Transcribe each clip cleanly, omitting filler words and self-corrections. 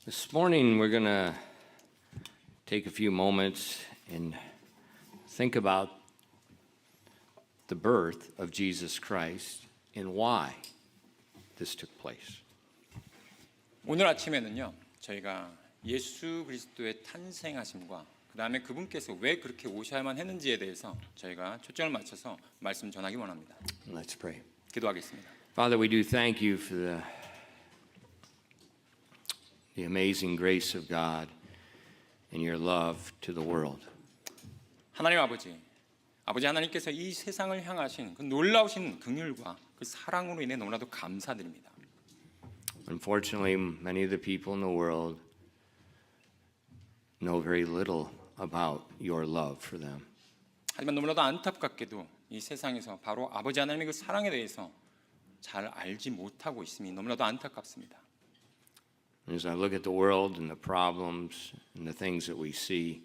This morning we're going to take a few moments and think about the birth of Jesus Christ and why this took place. 오늘 아침에는요, 저희가 예수 그리스도의 탄생하심과 그 다음에 그분께서 왜 그렇게 오셔야만 했는지에 대해서 저희가 초점을 맞춰서 말씀 전하기 원합니다. Let's pray. 기도하겠습니다. Father, we do thank you for the amazing grace of God and your love to the world. 하나님 아버지 하나님께서 이 세상을 향하신 그 놀라우신 긍휼과 그 사랑으로 인해 너무나도 감사드립니다. Unfortunately, many of the people in the world know very little about your love for them. 하지만 너무나도 안타깝게도 이 세상에서 바로 아버지 하나님의 그 사랑에 대해서 잘 알지 못하고 있음이 너무나도 안타깝습니다. As I look at the world and the problems and the things that we see,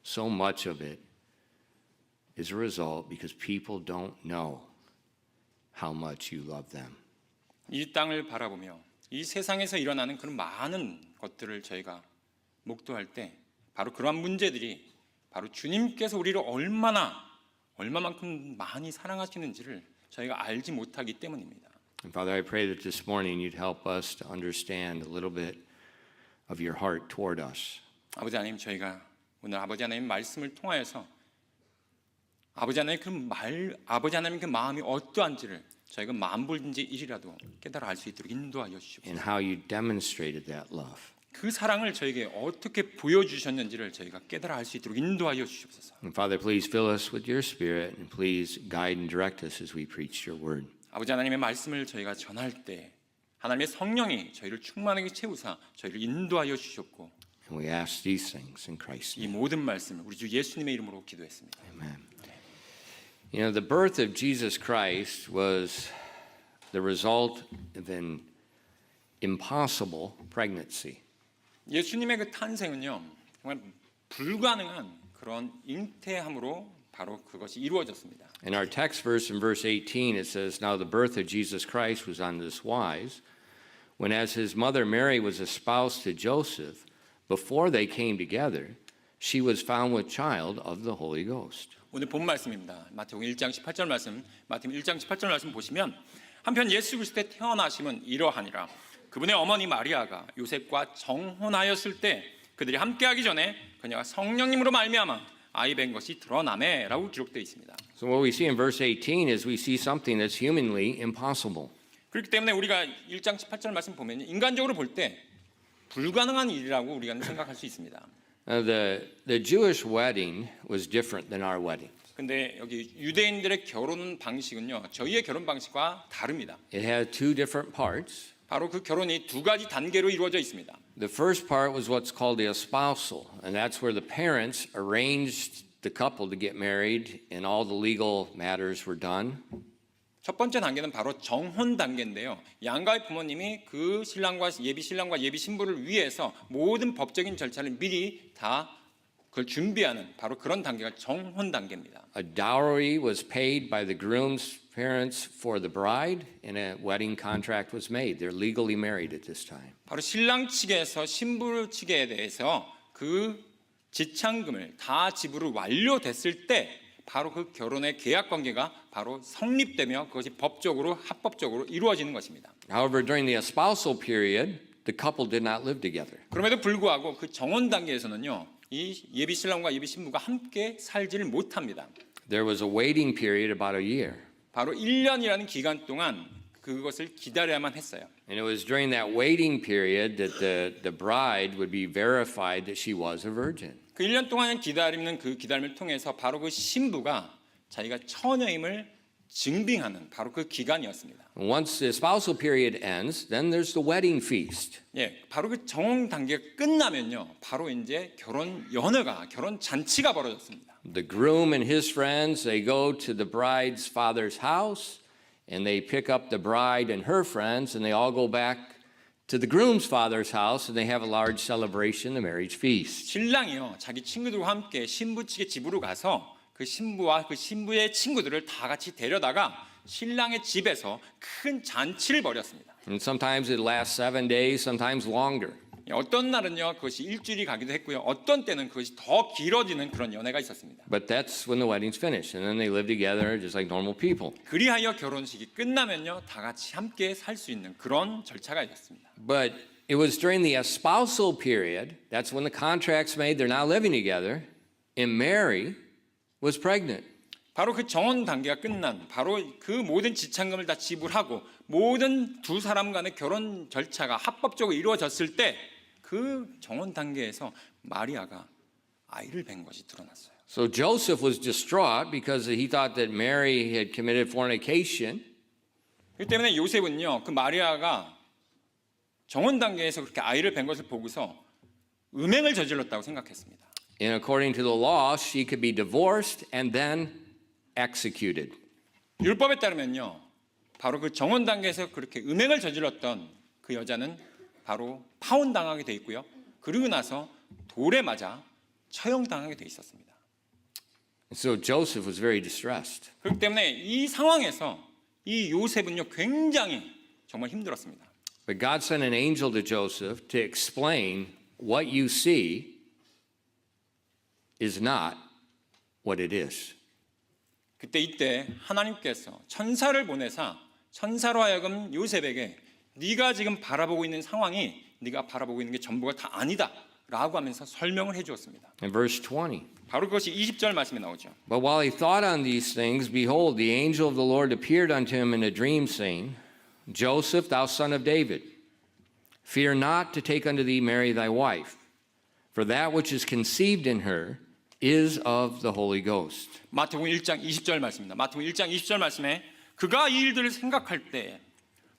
so much of it is a result because people don't know how much you love them. 이 땅을 바라보며 이 세상에서 일어나는 그런 많은 것들을 저희가 목도할 때 바로 그러한 문제들이 바로 주님께서 우리를 얼마만큼 많이 사랑하시는지를 저희가 알지 못하기 때문입니다. And Father, I pray that this morning you'd help us to understand a little bit of your heart toward us. 아버지 하나님, 저희가 오늘 아버지 하나님 말씀을 통하여서 아버지 하나님 그 마음이 어떠한지를 저희가 만불든지 일이라도 깨달아 알 수 있도록 인도하여 주시옵소서. And how you demonstrated that love. 그 사랑을 저에게 어떻게 보여주셨는지를 저희가 깨달아 알 수 있도록 인도하여 주시옵소서. And Father, please fill us with your Spirit and please guide and direct us as we preach your word. 아버지 하나님의 말씀을 저희가 전할 때 하나님의 성령이 저희를 충만하게 채우사 저희를 인도하여 주셨고, And we ask these things in Christ's 이 name. 모든 말씀을 우리 주 예수님의 이름으로 기도했습니다. Amen. You know, the birth of Jesus Christ was the result of an impossible pregnancy. 예수님의 그 탄생은요, 정말 불가능한 그런 잉태함으로 바로 그것이 이루어졌습니다. In our text verse in verse 18 it says, Now the birth of Jesus Christ was on this wise, when as his mother Mary was espoused to Joseph, before they came together, she was found with child of the Holy Ghost. 오늘 본 말씀입니다. 마태복음 1장 18절 말씀, 마태복음 1장 18절 말씀 보시면 한편 예수 그리스도의 태어나심은 이러하니라. 그분의 어머니 마리아가 요셉과 정혼하였을 때 그들이 함께하기 전에 그녀가 성령님으로 말미암아 아이 뵌 것이 드러나매라고 기록되어 있습니다. So what we see in verse 18 is we see something that's humanly impossible. 그렇기 때문에 우리가 1장 18절 말씀 보면 인간적으로 볼 때 불가능한 일이라고 우리가 생각할 수 있습니다. The Jewish wedding was different than our wedding. 근데 여기 유대인들의 결혼 방식은요, 저희의 결혼 방식과 다릅니다. It had two different parts. 바로 그 결혼이 두 가지 단계로 이루어져 있습니다. The first part was what's called the espousal, and that's where the parents arranged the couple to get married and all the legal matters were done. 첫 번째 단계는 바로 정혼 단계인데요. 양가의 부모님이 그 예비 신랑과 예비 신부를 위해서 모든 법적인 절차를 미리 다 그걸 준비하는 바로 그런 단계가 정혼 단계입니다. A dowry was paid by the groom's parents for the bride, and a wedding contract was made. They're legally married at this time. 바로 신랑 측에서 신부 측에 대해서 그 지참금을 다 지불을 완료됐을 때 바로 그 결혼의 계약 관계가 바로 성립되며 그것이 법적으로 합법적으로 이루어지는 것입니다. However, during the espousal period, the couple did not live together. 그럼에도 불구하고 그 정혼 단계에서는요, 이 예비 신랑과 예비 신부가 함께 살지를 못합니다. There was a waiting period about a year. 바로 1년이라는 기간 동안 그것을 기다려야만 했어요. And it was during that waiting period that the bride would be verified that she was a virgin. 그 1년 동안 기다리는 그 기다림을 통해서 바로 그 신부가 자기가 처녀임을 증빙하는 바로 그 기간이었습니다. Once the spousal period ends, then there's the wedding feast. 예, 바로 그 정혼 단계가 끝나면요, 바로 이제 결혼 잔치가 벌어졌습니다. The groom and his friends, they go to the bride's father's house, and they pick up the bride and her friends, and they all go back to the groom's father's house, and they have a large celebration, the marriage feast. 신랑이요, 자기 친구들과 함께 신부 측의 집으로 가서 그 신부와 그 신부의 친구들을 다 같이 데려다가 신랑의 집에서 큰 잔치를 벌였습니다. And sometimes it lasts 7 days, sometimes longer. 어떤 날은요 그것이 일주일이 가기도 했고요. 어떤 때는 그것이 더 길어지는 그런 연애가 있었습니다. But that's when the wedding's finished. And then they live together just like normal people. 그리하여 결혼식이 끝나면요 다 같이 함께 살 수 있는 그런 절차가 있었습니다. But it was during the espousal period, that's when the contract's made, they're now living together, and Mary was pregnant. 바로 그 정혼 단계가 끝난 바로 그 모든 지참금을 다 지불하고 모든 두 사람 간의 결혼 절차가 합법적으로 이루어졌을 때 그 정혼 단계에서 마리아가 아이를 뵌 것이 드러났어요. So Joseph was distraught because he thought that Mary had committed fornication. 그렇기 때문에 요셉은요 그 마리아가 정혼 단계에서 그렇게 아이를 뵌 것을 보고서 음행을 저질렀다고 생각했습니다. And according to the law, she could be divorced and then executed. 율법에 따르면요 바로 그 정혼 단계에서 그렇게 음행을 저질렀던 그 여자는 바로 파혼당하게 돼 있고요. 그리고 나서 돌에 맞아 처형당하게 돼 있었습니다. So Joseph was very distressed. 그렇기 때문에 이 상황에서 이 요셉은요 굉장히 정말 힘들었습니다. But God sent an angel to Joseph to explain what you see is not what it is. 이때 하나님께서 천사를 보내사 천사로 하여금 요셉에게 네가 지금 바라보고 있는 상황이 네가 바라보고 있는 게 전부가 다 아니다 라고 하면서 설명을 해 주었습니다. In verse 20. 바로 그것이 20절 말씀에 나오죠. But while he thought on these things, behold, the angel of the Lord appeared unto him in a dream, saying, Joseph, thou son of David, fear not to take unto thee Mary thy wife, for that which is conceived in her is of the Holy Ghost. 마태복음 1장 20절 말씀입니다. 마태복음 1장 20절 말씀에 그가 이 일들을 생각할 때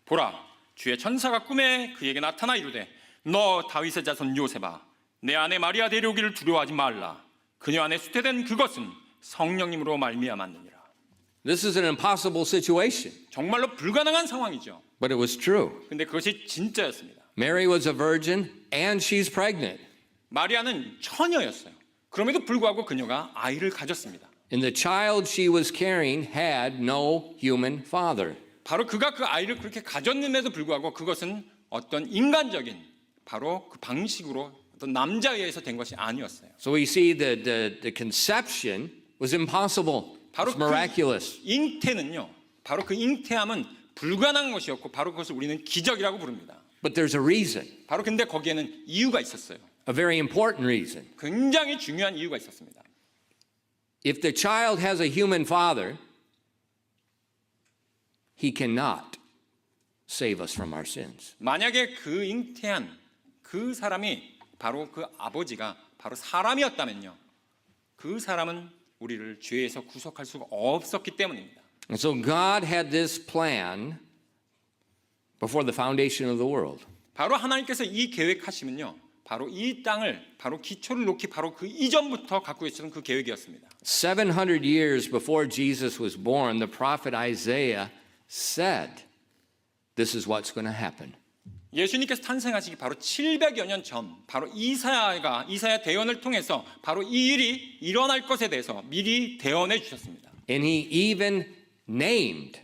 보라 주의 천사가 꿈에 그에게 나타나 이르되 너 다윗의 자손 요셉아 내 아내 마리아 데려오기를 두려워하지 말라 그녀 안에 수태된 그것은 성령님으로 말미암았느니라. This is an impossible situation, 정말로 불가능한 상황이죠. but it was true. 근데 그것이 진짜였습니다. Mary was a virgin and she's pregnant. 마리아는 처녀였어요. 그럼에도 불구하고 그녀가 아이를 가졌습니다. And the child she was carrying had no human father. 바로 그가 그 아이를 그렇게 가졌음에도 불구하고 그것은 어떤 인간적인 바로 그 방식으로 어떤 남자에 의해서 된 것이 아니었어요. So we see that the conception was impossible. 바로 It's miraculous. 그 잉태는요. 바로 그 잉태함은 불가능한 것이었고 바로 그것을 우리는 기적이라고 부릅니다. But there's a reason, 바로 근데 거기에는 이유가 있었어요. a very important reason. 굉장히 중요한 이유가 있었습니다. If the child has a human father, he cannot save us from our sins. 만약에 그 잉태한 그 사람이 바로 그 아버지가 바로 사람이었다면요. 그 사람은 우리를 죄에서 구속할 수가 없었기 때문입니다. And so God had this plan before the foundation of the world. 바로 하나님께서 이 계획하시면요. 바로 이 땅을 바로 기초를 놓기 바로 그 이전부터 갖고 계셨던 그 계획이었습니다. 700 years before Jesus was born, the prophet Isaiah said, this is what's going to happen. 예수님께서 탄생하시기 바로 700여 년 전 바로 이사야 대언을 통해서 바로 이 일이 일어날 것에 대해서 미리 대언해 주셨습니다. And he even named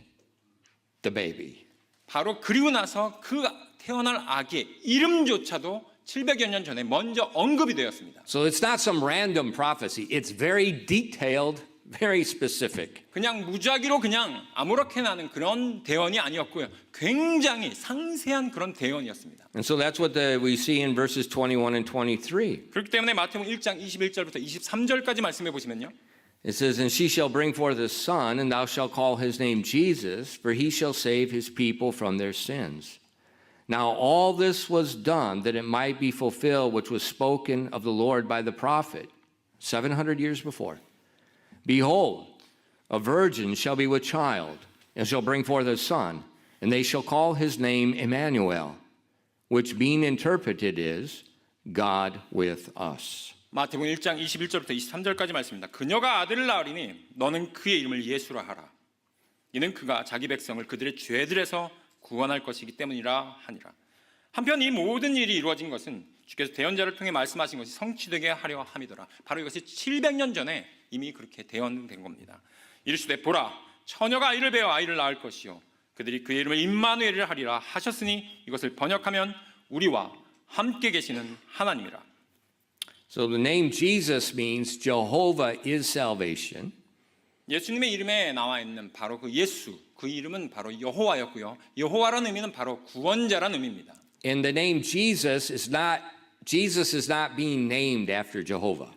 the baby. 바로 그리고 나서 그 태어날 아기의 이름조차도 700여 년 전에 먼저 언급이 되었습니다. So it's not some random prophecy. It's very detailed, very specific. 그냥 무작위로 그냥 아무렇게나 하는 그런 대언이 아니었고요. 굉장히 상세한 그런 대언이었습니다. And so that's what we see in verses 21 and 23. 그렇기 때문에 마태복음 1장 21절부터 23절까지 말씀해 보시면요. It says, And she shall bring forth a son, and thou shalt call his name Jesus, for he shall save his people from their sins. Now all this was done that it might be fulfilled which was spoken of the Lord by the prophet 700 years before. Behold, a virgin shall be with child, and shall bring forth a son, and they shall call his name Emmanuel, which being interpreted is God with us. 마태복음 1장 21절부터 23절까지 말씀입니다. 그녀가 아들을 낳으리니 너는 그의 이름을 예수라 하라. 이는 그가 자기 백성을 그들의 죄들에서 구원할 것이기 때문이라 하니라. 한편 이 모든 일이 이루어진 것은 주께서 대언자를 통해 말씀하신 것이 성취되게 하려 함이더라. 바로 이것이 700년 전에 이미 그렇게 대언된 겁니다. 이르시되 보라 처녀가 아이를 베어 아이를 낳을 것이요 그들이 그의 이름을 임마누엘이라 하리라 하셨으니 이것을 번역하면 우리와 함께 계시는 하나님이라. So the name Jesus means Jehovah is salvation. 예수님의 이름에 나와 있는 바로 그 예수, 그 이름은 바로 여호와였고요. 여호와라는 의미는 바로 구원자라는 의미입니다. And the name Jesus is not being named after Jehovah.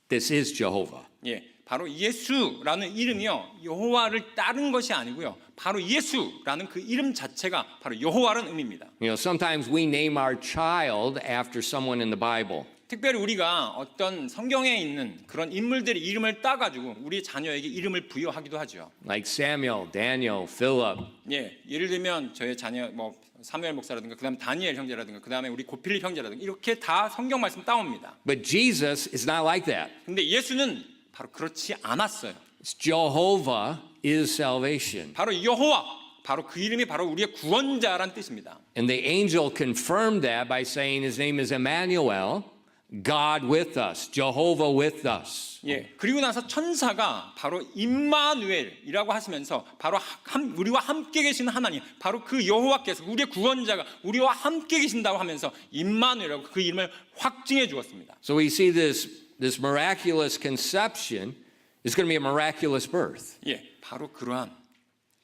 This is Jehovah. 예, 바로 예수라는 이름이요, 여호와를 따른 것이 아니고요, 바로 예수라는 그 이름 자체가 바로 여호와라는 의미입니다. You know, sometimes we name our child after someone in the Bible. 특별히 우리가 어떤 성경에 있는 그런 인물들의 이름을 따가지고 우리 자녀에게 이름을 부여하기도 하죠. Like Samuel, Daniel, Philip. 예, 예를 들면 저의 자녀 뭐 사무엘 목사라든가 그다음에 다니엘 형제라든가 그다음에 우리 고필립 형제라든가 이렇게 다 성경 말씀 따옵니다. But Jesus is not like that. 근데 예수는 바로 그렇지 않았어요. It's Jehovah is salvation. 바로 여호와, 바로 그 이름이 바로 우리의 구원자란 뜻입니다. And the angel confirmed that by saying his name is Emmanuel, God with us, Jehovah with us. 예, 그리고 나서 천사가 바로 임마누엘이라고 하시면서 바로 우리와 함께 계시는 하나님, 바로 그 여호와께서 우리의 구원자가 우리와 함께 계신다고 하면서 임마누엘이라고 그 이름을 확증해 주었습니다. So we see this miraculous conception is going to be a miraculous birth. 예, 바로 그러한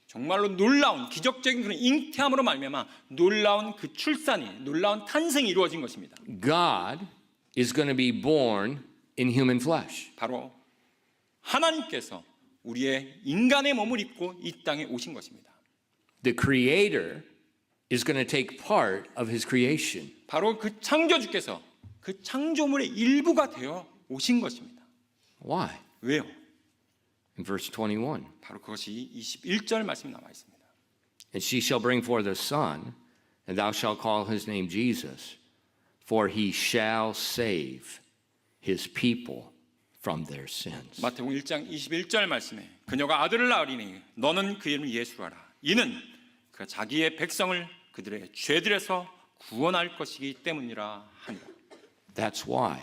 정말로 놀라운 기적적인 그런 잉태함으로 말미암아 놀라운 그 출산이, 놀라운 탄생이 이루어진 것입니다. God is going to be born in human flesh. 바로 하나님께서 우리의 인간의 몸을 입고 이 땅에 오신 것입니다. The creator is going to take part of his creation. 바로 그 창조주께서 그 창조물의 일부가 되어 오신 것입니다. Why? 왜요? In verse 21. 바로 그것이 21절 말씀에 나와 있습니다. And she shall bring forth a son, and thou shalt call his name Jesus, for he shall save his people from their sins. 마태복음 1장 21절 말씀에 그녀가 아들을 낳으리니 너는 그 이름을 예수라 하라. 이는 그 자기의 백성을 그들의 죄들에서 구원할 것이기 때문이라 하니라. That's why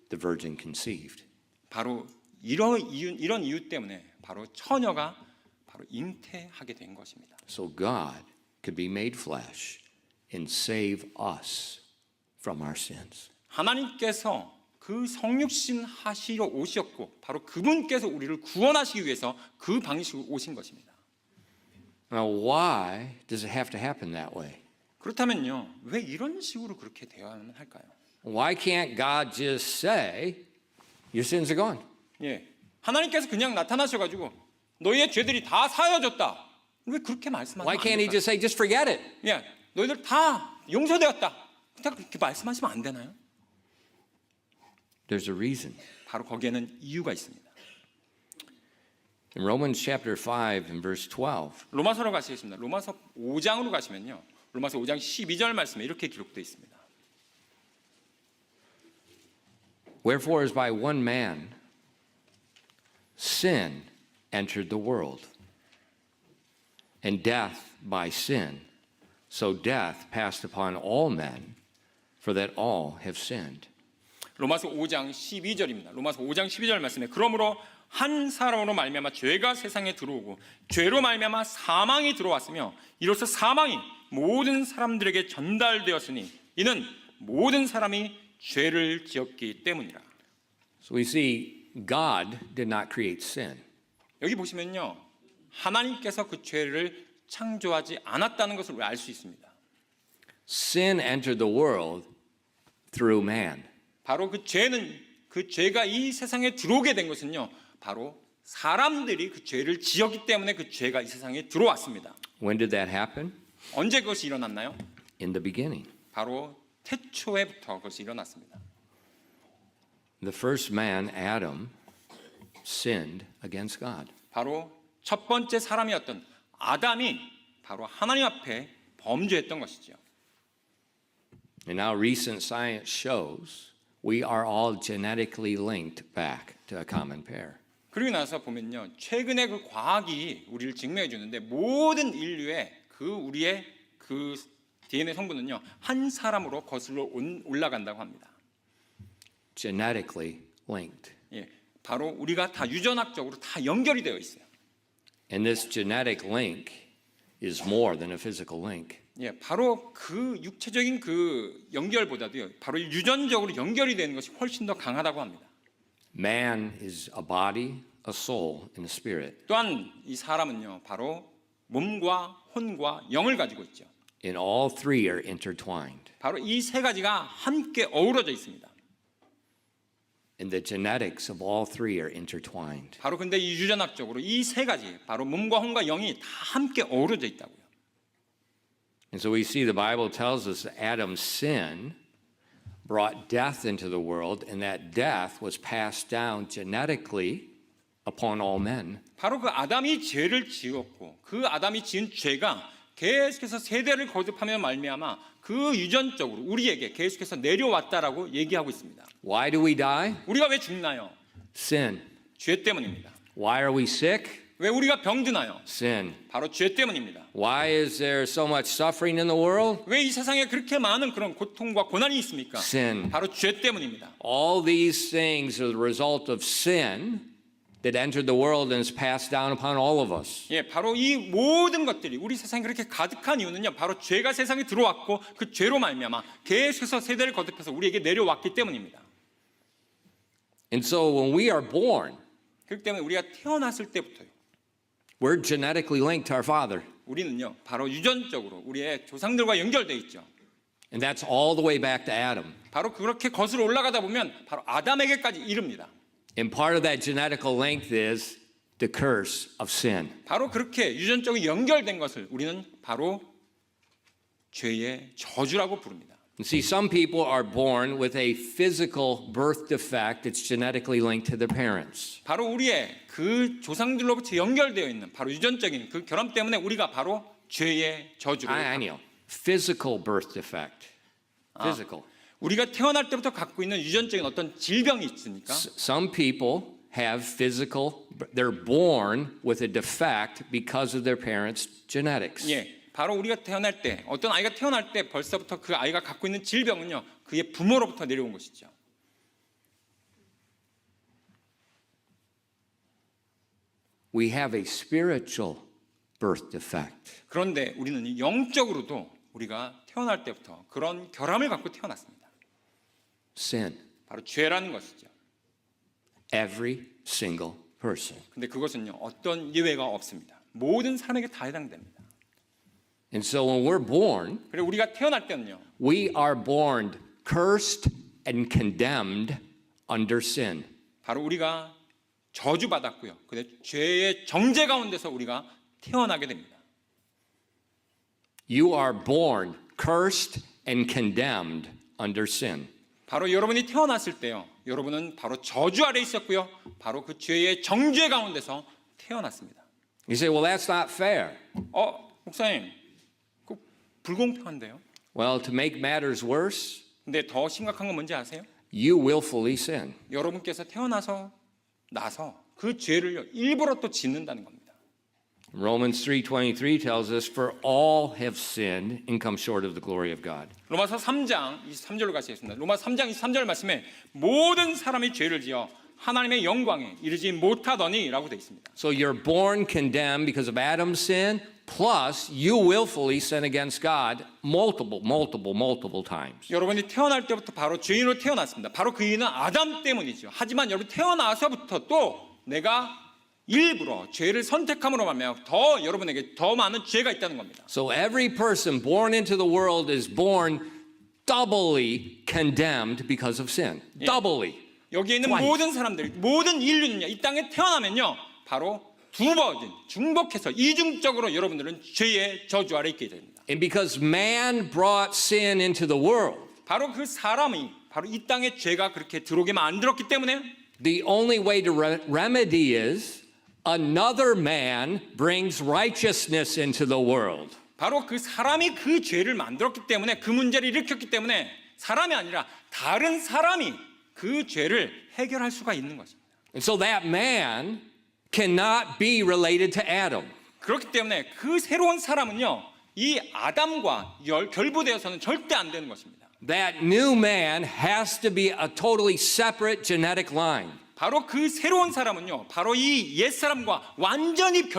the virgin conceived. 바로 이런 이유 때문에 바로 처녀가 바로 잉태하게 된 것입니다. So God could be made flesh and save us from our sins. 하나님께서 그 성육신 하시러 오셨고 바로 그분께서 우리를 구원하시기 위해서 그 방식으로 오신 것입니다. Now, why does it have to happen that way? 그렇다면요, 왜 이런 식으로 그렇게 되어야만 할까요? Why can't God just say, your sins are gone? 예, 하나님께서 그냥 나타나셔가지고 너희의 죄들이 다 사여졌다. 왜 그렇게 말씀하시면 Why 안 can't he 될까요? just say, just forget it? 예, 너희들 다 용서되었다. 딱 그렇게 말씀하시면 안 되나요? There's a reason. 바로 거기에는 이유가 있습니다. In Romans chapter 5 and verse 12, 로마서로 가시겠습니다. 로마서 5장으로 가시면요, 로마서 5장 12절 말씀에 이렇게 기록되어 있습니다. wherefore as by one man sin entered the world, and death by sin, so death passed upon all men, for that all have sinned. 로마서 5장 12절입니다. 로마서 5장 12절 말씀에 그러므로 한 사람으로 말미암아 죄가 세상에 들어오고 죄로 말미암아 사망이 들어왔으며 이로써 사망이 모든 사람들에게 전달되었으니 이는 모든 사람이 죄를 지었기 때문이라. So we see God did not create sin. 여기 보시면요, 하나님께서 그 죄를 창조하지 않았다는 것을 우리 알 수 있습니다. Sin entered the world through man. 바로 그 죄가 이 세상에 들어오게 된 것은요, 바로 사람들이 그 죄를 지었기 때문에 그 죄가 이 세상에 들어왔습니다. When did that happen? 언제 그것이 일어났나요? In the beginning. 바로 태초에부터 그것이 일어났습니다. The first man, Adam, sinned against God. 바로 첫 번째 사람이었던 아담이 바로 하나님 앞에 범죄했던 것이죠. And now recent science shows we are all genetically linked back to a common pair. 그리고 나서 보면요, 최근에 그 과학이 우리를 증명해 주는데 모든 인류의 우리의 그 DNA 성분은요, 한 사람으로 거슬러 올라간다고 합니다. Genetically linked. 예, 바로 우리가 다 유전학적으로 다 연결이 되어 있어요. And this genetic link is more than a physical link. 예, 바로 그 육체적인 그 연결보다도요, 바로 유전적으로 연결이 되는 것이 훨씬 더 강하다고 합니다. Man is a body, a soul, and a spirit. 또한 이 사람은요, 바로 몸과 혼과 영을 가지고 있죠. And all three are intertwined. 바로 이 세 가지가 함께 어우러져 있습니다. And the genetics of all three are intertwined. 바로 근데 이 유전학적으로 이 세 가지, 바로 몸과 혼과 영이 다 함께 어우러져 있다고요. And so we see the Bible tells us that Adam's sin brought death into the world, and that death was passed down genetically upon all men. 바로 그 아담이 죄를 지었고 그 아담이 지은 죄가 계속해서 세대를 거듭하며 말미암아 그 유전적으로 우리에게 계속해서 내려왔다라고 얘기하고 있습니다. Why do we die? 우리가 왜 죽나요? Sin. 죄 때문입니다. Why are we sick? 왜 우리가 병드나요? Sin. 바로 죄 때문입니다. Why is there so much suffering in the world? 왜 이 세상에 그렇게 많은 그런 고통과 고난이 있습니까? Sin. 바로 죄 때문입니다. All these things are the result of sin that entered the world and is passed down upon all of us. 예, 바로 이 모든 것들이 우리 세상에 그렇게 가득한 이유는요, 바로 죄가 세상에 들어왔고 그 죄로 말미암아 계속해서 세대를 거듭해서 우리에게 내려왔기 때문입니다. And so when we are born, 그렇기 때문에 우리가 태어났을 때부터요, we're genetically linked to our father. 우리는요, 바로 유전적으로 우리의 조상들과 연결돼 있죠. And that's all the way back to Adam. 바로 그렇게 거슬러 올라가다 보면 바로 아담에게까지 이릅니다. And part of that genetical length is the curse of sin. 바로 그렇게 유전적으로 연결된 것을 우리는 바로 죄의 저주라고 부릅니다. And see, some people are born with a physical birth defect that's genetically linked to their parents. 바로 우리의 그 조상들로부터 연결되어 있는 바로 유전적인 그 결함 때문에 우리가 바로 죄의 저주로 아니요. Physical birth defect. Physical. 우리가 태어날 때부터 갖고 있는 유전적인 어떤 질병이 있으니까 Some people have physical, they're born with a defect because of their parents' genetics. 예, 바로 우리가 태어날 때 어떤 아이가 태어날 때 벌써부터 그 아이가 갖고 있는 질병은요, 그의 부모로부터 내려온 것이죠. We have a spiritual birth defect. 그런데 우리는 영적으로도 우리가 태어날 때부터 그런 결함을 갖고 태어났습니다. Sin. 바로 죄라는 것이죠. Every single person. 근데 그것은요, 어떤 예외가 없습니다. 모든 사람에게 다 해당됩니다. And so when we're born, 그리고 우리가 태어날 때는요, we are born cursed and condemned under sin. 바로 우리가 저주받았고요. 근데 죄의 정죄 가운데서 우리가 태어나게 됩니다. You are born cursed and condemned under sin. 바로 여러분이 태어났을 때요, 여러분은 바로 저주 아래 있었고요, 바로 그 죄의 정죄 가운데서 태어났습니다. You say, well, that's not fair. 목사님, 그 불공평한데요? Well, to make matters worse, 근데 더 심각한 건 뭔지 아세요? you willfully sin. 여러분께서 태어나서 나서 그 죄를 일부러 또 짓는다는 겁니다. Romans 3:23 tells us, for all have sinned and come short of the glory of God. 로마서 3장 23절로 가시겠습니다. 로마서 3장 23절 말씀에 모든 사람이 죄를 지어 하나님의 영광에 이르지 못하더니라고 되어 있습니다. So you're born condemned because of Adam's sin, plus you willfully sin against God multiple times. 여러분이 태어날 때부터 바로 죄인으로 태어났습니다. 바로 그 이유는 아담 때문이죠. 하지만 여러분 태어나서부터 또 내가 일부러 죄를 선택함으로 말미암아 더 여러분에게 더 많은 죄가 있다는 겁니다. So every person born into the world is born doubly condemned because of sin. Doubly. 여기에 있는 Twice. 모든 사람들, 모든 인류는요, 이 땅에 태어나면요, 바로 두 번 중복해서 이중적으로 여러분들은 죄의 저주 아래 있게 됩니다. And because man brought sin into the world, 바로 그 사람이 바로 이 땅에 죄가 그렇게 들어오게 만들었기 때문에 the only way to remedy is another man brings righteousness into the world. 바로 그 사람이 그 죄를 만들었기 때문에 그 문제를 일으켰기 때문에 사람이 아니라 다른 사람이 그 죄를 해결할 수가 있는 것입니다. And so that man cannot be related to Adam. 그렇기 때문에 그 새로운 사람은요, 이 아담과 결부되어서는 절대 안 되는 것입니다. That new man has to be a totally separate genetic line. 바로 그 새로운 사람은요, 바로 이 옛사람과 완전히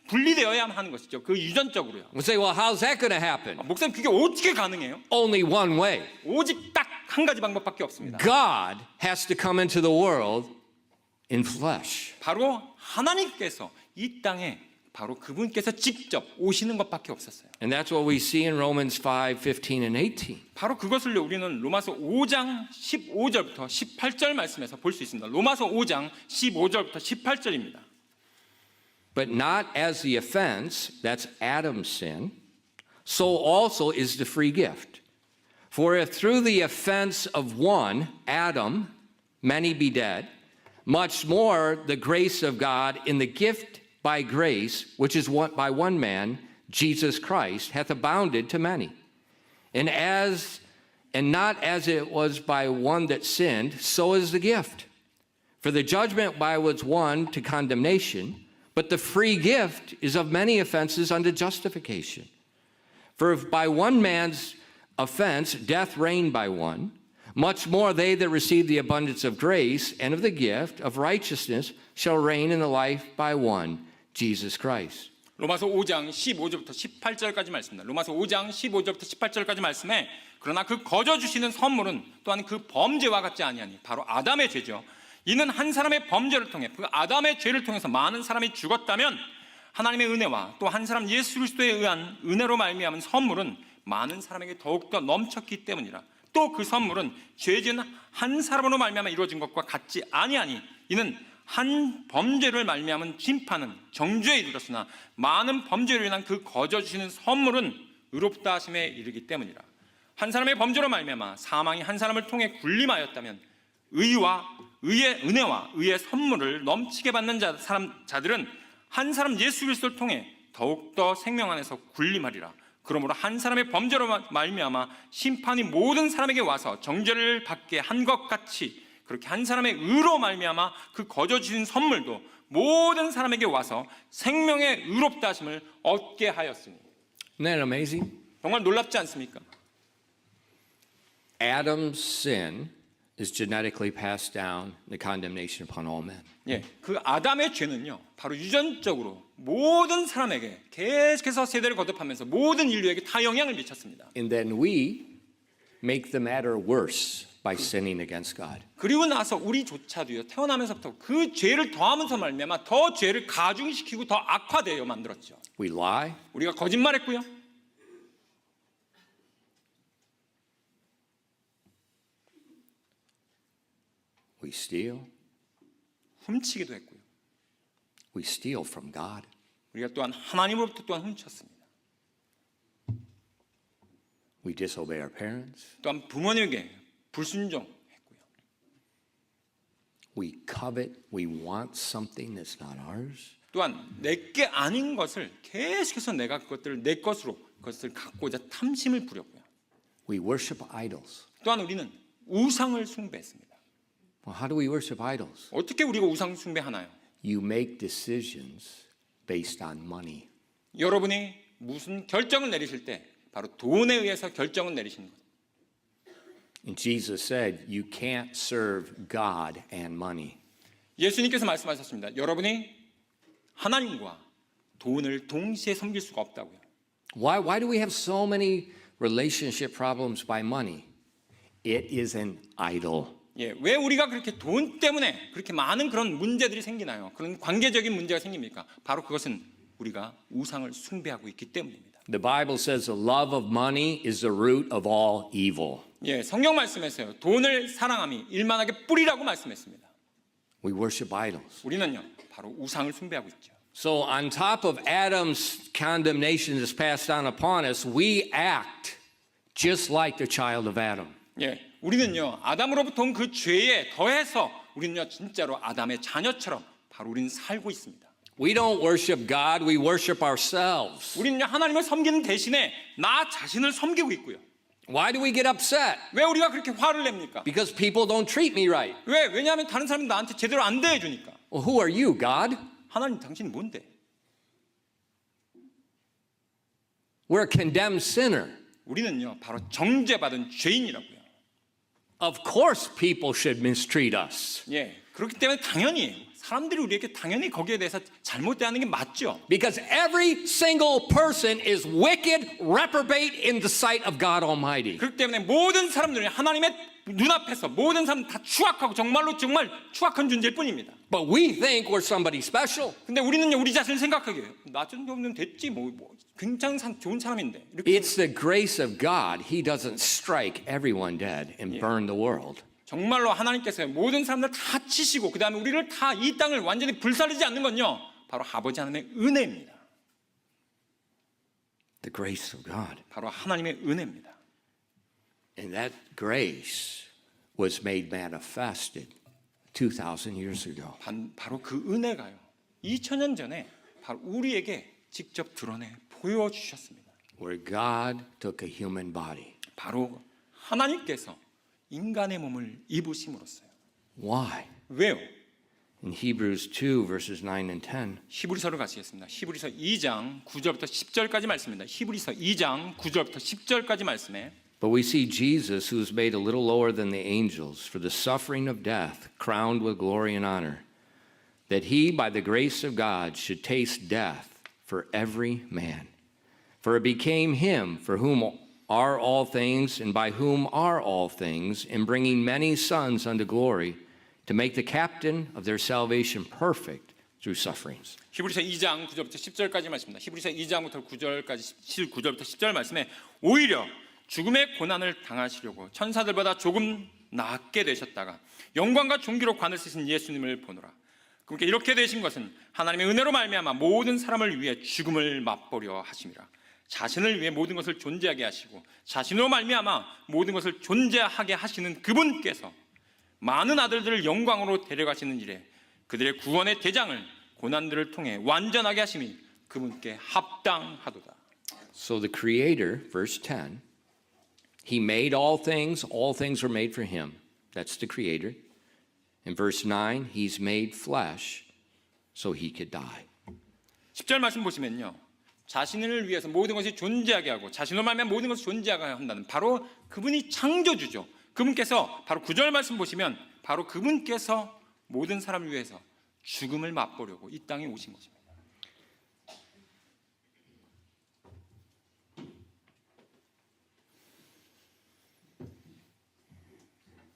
분리되어야만 하는 것이죠. 그 유전적으로요. We'll say, well, how's that going to happen? 목사님 그게 어떻게 가능해요? Only one way. 오직 딱 한 가지 방법밖에 없습니다. God has to come into the world in flesh. 바로 하나님께서 이 땅에 바로 그분께서 직접 오시는 것밖에 없었어요. And that's what we see in Romans 5:15 and 18. 바로 그것을 우리는 로마서 5장 15절부터 18절 말씀에서 볼 수 있습니다. 로마서 5장 15절부터 18절입니다. But not as the offense, that's Adam's sin, so also is the free gift. For if through the offense of one, Adam, many be dead, much more the grace of God in the gift by grace, which is by one man, Jesus Christ, hath abounded to many. And not as it was by one that sinned, so is the gift. For the judgment by was one to condemnation, but the free gift is of many offenses unto justification. For if by one man's offense death reigned by one, much more they that receive the abundance of grace and of the gift of righteousness shall reign in the life by one, Jesus Christ. 로마서 5장 15절부터 18절까지 말씀입니다. 로마서 5장 15절부터 18절까지 말씀에 그러나 그 거저 주시는 선물은 또한 그 범죄와 같지 아니하니 바로 아담의 죄죠. 이는 한 사람의 범죄를 통해 그 아담의 죄를 통해서 많은 사람이 죽었다면 하나님의 은혜와 또 한 사람 예수 그리스도에 의한 은혜로 말미암은 선물은 많은 사람에게 더욱더 넘쳤기 때문이라. 또 그 선물은 죄 지은 한 사람으로 말미암아 이루어진 것과 같지 아니하니 이는 한 범죄를 말미암은 심판은 정죄에 이르렀으나 많은 범죄로 인한 그 거저 주시는 선물은 의롭다 하심에 이르기 때문이라. 한 사람의 범죄로 말미암아 사망이 한 사람을 통해 군림하였다면 의의 은혜와 의의 선물을 넘치게 받는 자들은 한 사람 예수 그리스도를 통해 더욱더 생명 안에서 군림하리라. 그러므로 한 사람의 범죄로 말미암아 심판이 모든 사람에게 와서 정죄를 받게 한 것 같이 그렇게 한 사람의 의로 말미암아 그 거저 주신 선물도 모든 사람에게 와서 생명의 의롭다 하심을 얻게 하였으니. Isn't that amazing? 정말 놀랍지 않습니까? Adam's sin is genetically passed down the condemnation upon all men. 예, 그 아담의 죄는요, 바로 유전적으로 모든 사람에게 계속해서 세대를 거듭하면서 모든 인류에게 다 영향을 미쳤습니다. And then we make the matter worse by sinning against God. 그리고 나서 우리조차도요, 태어나면서부터 그 죄를 더하면서 말미암아 더 죄를 가중시키고 더 악화되어 만들었죠. We lie, 우리가 거짓말했고요. we steal, 훔치기도 했고요. we steal from God. 우리가 또한 하나님으로부터 또한 훔쳤습니다. We disobey our parents. 또한 부모님에게 불순종했고요. We covet, we want something that's not ours. 또한 내게 아닌 것을 계속해서 내가 그것들을 내 것으로 그것을 갖고자 탐심을 부렸고요. We worship idols. 또한 우리는 우상을 숭배했습니다. Well, how do we worship idols? 어떻게 우리가 우상 숭배하나요? You make decisions based on money. 여러분이 무슨 결정을 내리실 때 바로 돈에 의해서 결정을 내리시는 것. And Jesus said, you can't serve God and money. 예수님께서 말씀하셨습니다. 여러분이 하나님과 돈을 동시에 섬길 수가 없다고요. Why do we have so many relationship problems by money? It is an idol. 예, 왜 우리가 그렇게 돈 때문에 그렇게 많은 그런 문제들이 생기나요? 그런 관계적인 문제가 생깁니까? 바로 그것은 우리가 우상을 숭배하고 있기 때문입니다. The Bible says the love of money is the root of all evil. 예, 성경 말씀에서요. 돈을 사랑함이 일만하게 뿌리라고 말씀했습니다. We worship idols. 우리는요, 바로 우상을 숭배하고 있죠. So on top of Adam's condemnation that's passed down upon us, we act just like the child of Adam. 예, 우리는요, 아담으로부터 온 그 죄에 더해서 우리는요, 진짜로 아담의 자녀처럼 바로 우리는 살고 있습니다. We don't worship God, we worship ourselves. 우리는요, 하나님을 섬기는 대신에 나 자신을 섬기고 있고요. Why do we get upset? 왜 우리가 그렇게 화를 냅니까? Because people don't treat me right. 왜냐하면 다른 사람이 나한테 제대로 안 대해주니까. Well, who are you, God? 하나님, 당신이 뭔데? We're a condemned sinner. 우리는요, 바로 정죄받은 죄인이라고요. Of course people should mistreat us. 예, 그렇기 때문에 당연히 사람들이 우리에게 당연히 거기에 대해서 잘못 대하는 게 맞죠. Because every single person is wicked, reprobate in the sight of God Almighty. 그렇기 때문에 모든 사람들이 하나님의 눈앞에서 모든 사람 다 추악하고 정말 추악한 존재일 뿐입니다. But we think we're somebody special. 근데 우리는요 우리 자신을 생각하게 해요. 나 정도면 됐지 뭐 굉장히 좋은 사람인데. 이렇게 It's the grace of God. He doesn't strike everyone dead and burn the world. 정말로 하나님께서 모든 사람들 다 치시고 그 다음에 우리를 다 이 땅을 완전히 불살리지 않는 건요 바로 아버지 하나님의 은혜입니다. The grace of God. 바로 하나님의 은혜입니다. And that grace was made manifested 2,000 years ago. 바로 그 은혜가요 2000년 전에 바로 우리에게 직접 드러내 보여주셨습니다. Where God took a human body. 바로 하나님께서 인간의 몸을 입으심으로써요. Why? 왜요? In Hebrews 2 verses 9 and 10. 히브리서를 가시겠습니다. 히브리서 2장 9절부터 10절까지 말씀입니다. 히브리서 2장 9절부터 10절까지 말씀에 But we see Jesus, who was made a little lower than the angels, for the suffering of death, crowned with glory and honor, that he, by the grace of God, should taste death for every man. For it became him for whom are all things, and by whom are all things, in bringing many sons unto glory, to make the captain of their salvation perfect through sufferings. 히브리서 2장 9절부터 10절까지 말씀입니다. 히브리서 2장부터 9절까지 9절부터 10절 말씀에 오히려 죽음의 고난을 당하시려고 천사들보다 조금 낫게 되셨다가 영광과 존귀로 관을 쓰신 예수님을 보노라. 그러니까 이렇게 되신 것은 하나님의 은혜로 말미암아 모든 사람을 위해 죽음을 맛보려 하심이라. 자신을 위해 모든 것을 존재하게 하시고 자신으로 말미암아 모든 것을 존재하게 하시는 그분께서 많은 아들들을 영광으로 데려가시는 일에 그들의 구원의 대장을 고난들을 통해 완전하게 하심이 그분께 합당하도다. So the Creator, verse 10, He made all things were made for Him. That's the Creator. In verse 9, He's made flesh so He could die. 10절 말씀 보시면요. 자신을 위해서 모든 것이 존재하게 하고 자신으로 말미암아 모든 것이 존재하게 한다는 바로 그분이 창조주죠. 그분께서 바로 9절 말씀 보시면 바로 그분께서 모든 사람을 위해서 죽음을 맛보려고 이 땅에 오신 것입니다.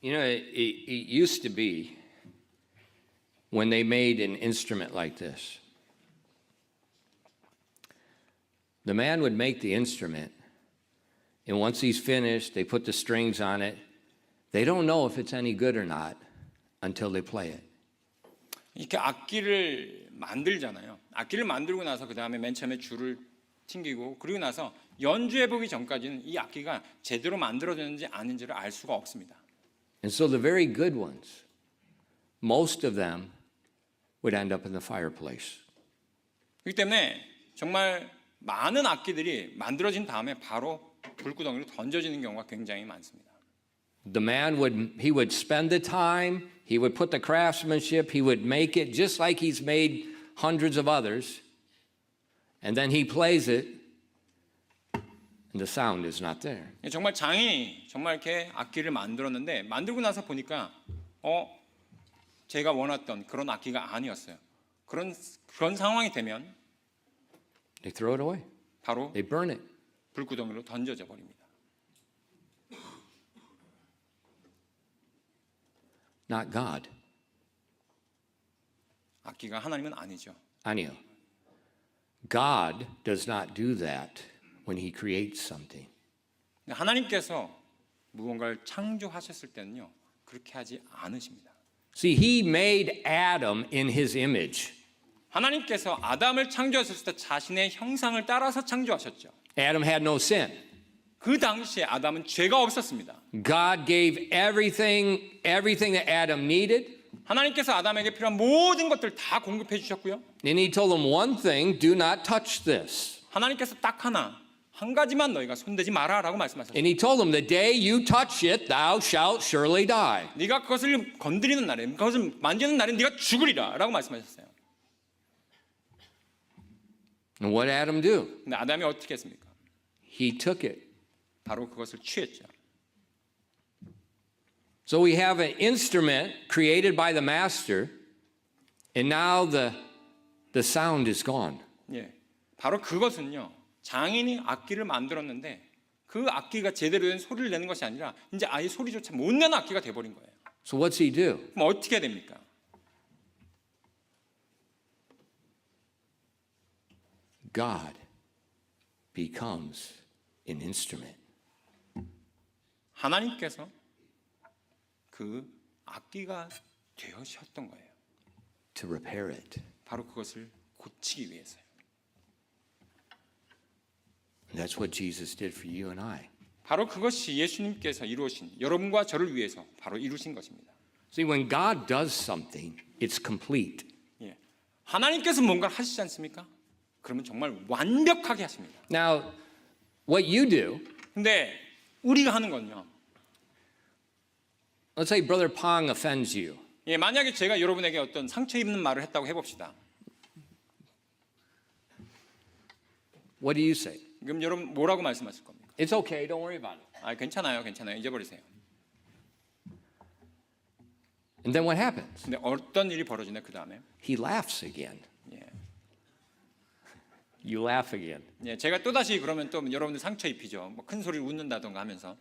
You know, it used to be when they made an instrument like this. The man would make the instrument, and once he's finished, they put the strings on it. They don't know if it's any good or not until they play it. 이렇게 악기를 만들잖아요. 악기를 만들고 나서 그 다음에 맨 처음에 줄을 튕기고 그리고 나서 연주해 보기 전까지는 이 악기가 제대로 만들어졌는지 아닌지를 알 수가 없습니다. And so the very good ones, most of them would end up in the fireplace. 그렇기 때문에 정말 많은 악기들이 만들어진 다음에 바로 불구덩이로 던져지는 경우가 굉장히 많습니다. The man he would spend the time, he would put the craftsmanship, he would make it just like he's made hundreds of others, and then he plays it, and the sound is not there. 정말 장인이 정말 이렇게 악기를 만들었는데 만들고 나서 보니까 제가 원했던 그런 악기가 아니었어요. 그런 상황이 되면 They throw it away. 바로 They burn it. 불구덩이로 던져져 버립니다. Not God. 악기가 하나님은 아니죠. 아니요. God does not do that when he creates something. 하나님께서 무언가를 창조하셨을 때는요. 그렇게 하지 않으십니다. See, he made Adam in his image. 하나님께서 아담을 창조하셨을 때 자신의 형상을 따라서 창조하셨죠. Adam had no sin. 그 당시에 아담은 죄가 없었습니다. God gave everything that Adam needed. 하나님께서 아담에게 필요한 모든 것들 다 공급해 주셨고요. And he told him one thing, do not touch this. 하나님께서 딱 한 가지만 너희가 손대지 마라라고 말씀하셨어요. And he told him, the day you touch it, thou shalt surely die. 네가 그것을 건드리는 날에, 그것을 만지는 날에 네가 죽으리라라고 말씀하셨어요. And what did Adam do? 근데 아담이 어떻게 했습니까? He took it. 바로 그것을 취했죠. So we have an instrument created by the master, And now the sound is gone. 예, 바로 그것은요. 장인이 악기를 만들었는데 그 악기가 제대로 된 소리를 내는 것이 아니라 이제 아예 소리조차 못 내는 악기가 돼버린 거예요. So what's he do? 그럼 어떻게 해야 됩니까? God becomes an instrument. 하나님께서 그 악기가 되어셨던 거예요. To repair it. 바로 그것을 고치기 위해서요. And that's what Jesus did for you and I. 바로 그것이 예수님께서 이루신 여러분과 저를 위해서 바로 이루신 것입니다. See, when God does something, it's complete. 예. 하나님께서 뭔가를 하시지 않습니까? 그러면 정말 완벽하게 하십니다. Now, what you do, 근데 우리가 하는 건요. let's say Brother Pong offends you. 예, 만약에 제가 여러분에게 어떤 상처 입는 말을 했다고 해봅시다. What do you say? 그럼 여러분 뭐라고 말씀하실 겁니까? It's okay, don't worry about it. 아, 괜찮아요, 괜찮아요. 잊어버리세요. And then what happens? 근데 어떤 일이 벌어지냐 그 다음에? He laughs again. 예. You laugh again. 예, 제가 또 다시 그러면 또 여러분들 상처 입히죠. 뭐 큰 소리를 웃는다던가 하면서.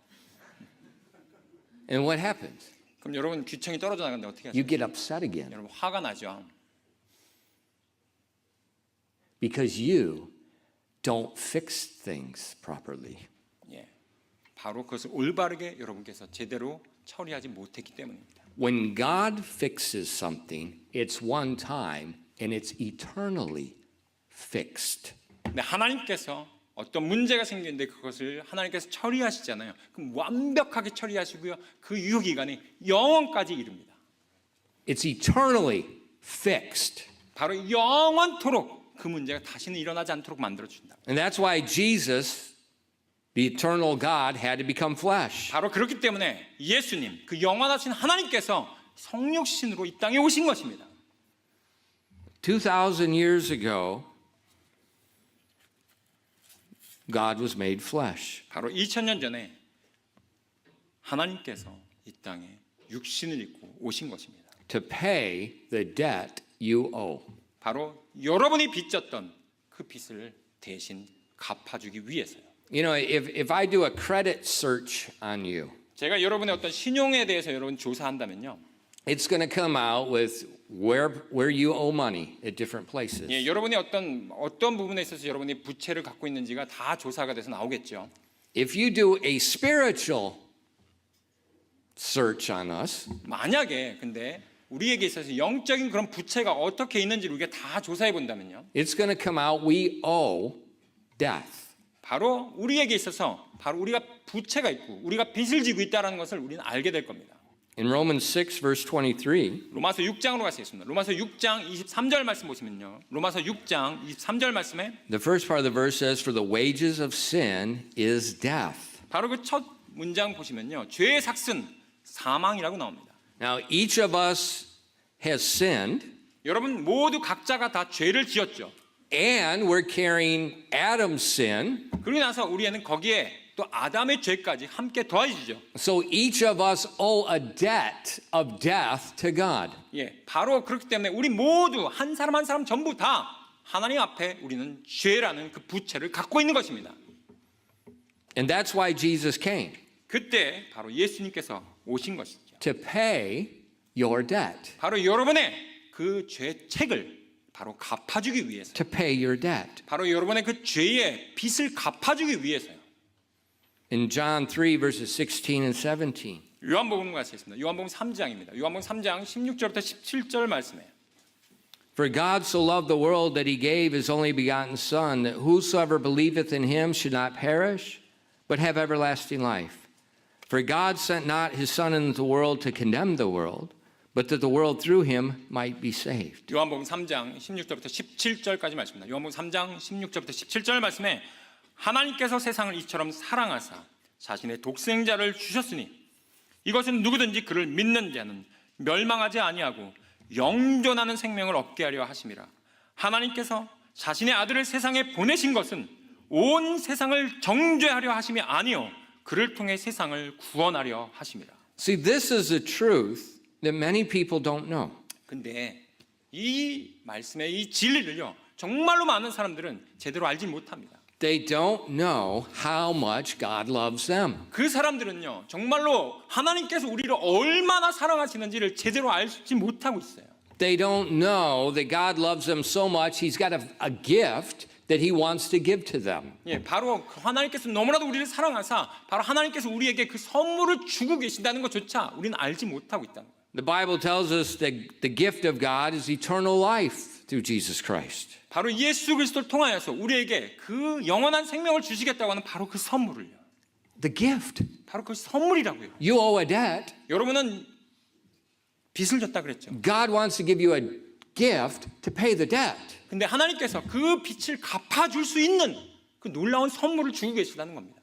And what happens? 그럼 여러분 귀청이 떨어져 나가는데 어떻게 하세요? You get upset again 여러분 화가 나죠. because you don't fix things properly. 예, 바로 그것을 올바르게 여러분께서 제대로 처리하지 못했기 때문입니다. When God fixes something, it's one time and it's eternally fixed. 근데 하나님께서 어떤 문제가 생기는데 그것을 하나님께서 처리하시잖아요. 그럼 완벽하게 처리하시고요. 그 유효 기간이 영원까지 이릅니다. It's eternally fixed. 바로 영원토록 그 문제가 다시는 일어나지 않도록 만들어 주신다. And that's why Jesus, the eternal God, had to become flesh. 바로 그렇기 때문에 예수님, 그 영원하신 하나님께서 성육신으로 이 땅에 오신 것입니다. 2,000 years ago, God was made flesh. 바로 2000년 전에 하나님께서 이 땅에 육신을 입고 오신 것입니다. To pay the debt you owe. 바로 여러분이 빚졌던 그 빚을 대신 갚아주기 위해서요. You know, if I do a credit search on you, 제가 여러분의 어떤 신용에 대해서 여러분 조사한다면요. it's going to come out with where you owe money at different places. 예, 여러분이 어떤 부분에 있어서 여러분이 부채를 갖고 있는지가 다 조사가 돼서 나오겠죠. If you do a spiritual search on us, 만약에 근데 우리에게 있어서 영적인 그런 부채가 어떻게 있는지를 우리가 다 조사해 본다면요. it's going to come out we owe death. 바로 우리에게 있어서 바로 우리가 부채가 있고 우리가 빚을 지고 있다는 것을 우리는 알게 될 겁니다. In Romans 6 verse 23, 로마서 6장으로 가시겠습니다. 로마서 6장 23절 말씀 보시면요. 로마서 6장 23절 말씀에 the first part of the verse says, "For the wages of sin is death." 바로 그 첫 문장 보시면요. 죄의 삭은 사망이라고 나옵니다. Now, each of us has sinned, 여러분 모두 각자가 다 죄를 지었죠. and we're carrying Adam's sin. 그러고 나서 우리는 거기에 또 아담의 죄까지 함께 더해지죠. So each of us owe a debt of death to God. 예, 바로 그렇기 때문에 우리 모두 한 사람 한 사람 전부 다 하나님 앞에 우리는 죄라는 그 부채를 갖고 있는 것입니다. And that's why Jesus came, 그때 바로 예수님께서 오신 것이죠. to pay your debt, 바로 여러분의 그 죄책을 바로 갚아주기 위해서. to pay your debt. 바로 여러분의 그 죄의 빚을 갚아주기 위해서요. In John 3 verses 16 and 17. 요한복음 가시겠습니다. 요한복음 3장입니다. 요한복음 3장 16절부터 17절 말씀에 For God so loved the world that he gave his only begotten Son, that whosoever believeth in him should not perish, but have everlasting life. For God sent not his Son into the world to condemn the world, but that the world through him might be saved. 요한복음 3장 16절부터 17절까지 말씀입니다. 요한복음 3장 16절부터 17절 말씀에 하나님께서 세상을 이처럼 사랑하사 자신의 독생자를 주셨으니 이것은 누구든지 그를 믿는 자는 멸망하지 아니하고 영존하는 생명을 얻게 하려 하심이라. 하나님께서 자신의 아들을 세상에 보내신 것은 온 세상을 정죄하려 하심이 아니요 그를 통해 세상을 구원하려 하심이라. See, this is a truth that many people don't know. 근데 이 말씀의 이 진리를요, 정말로 많은 사람들은 제대로 알지 못합니다. They don't know how much God loves them. 그 사람들은요, 정말로 하나님께서 우리를 얼마나 사랑하시는지를 제대로 알지 못하고 있어요. They don't know that God loves them so much, He's got a gift that He wants to give to them. 예, 바로 하나님께서 너무나도 우리를 사랑하사 바로 하나님께서 우리에게 그 선물을 주고 계신다는 것조차 우리는 알지 못하고 있다는 거예요. The Bible tells us that the gift of God is eternal life through Jesus Christ. 바로 예수 그리스도를 통하여서 우리에게 그 영원한 생명을 주시겠다고 하는 바로 그 선물을요. The gift. 바로 그 선물이라고요. You owe a debt. 여러분은 빚을 졌다 그랬죠. God wants to give you a gift to pay the debt. 근데 하나님께서 그 빚을 갚아줄 수 있는 그 놀라운 선물을 주고 계시다는 겁니다.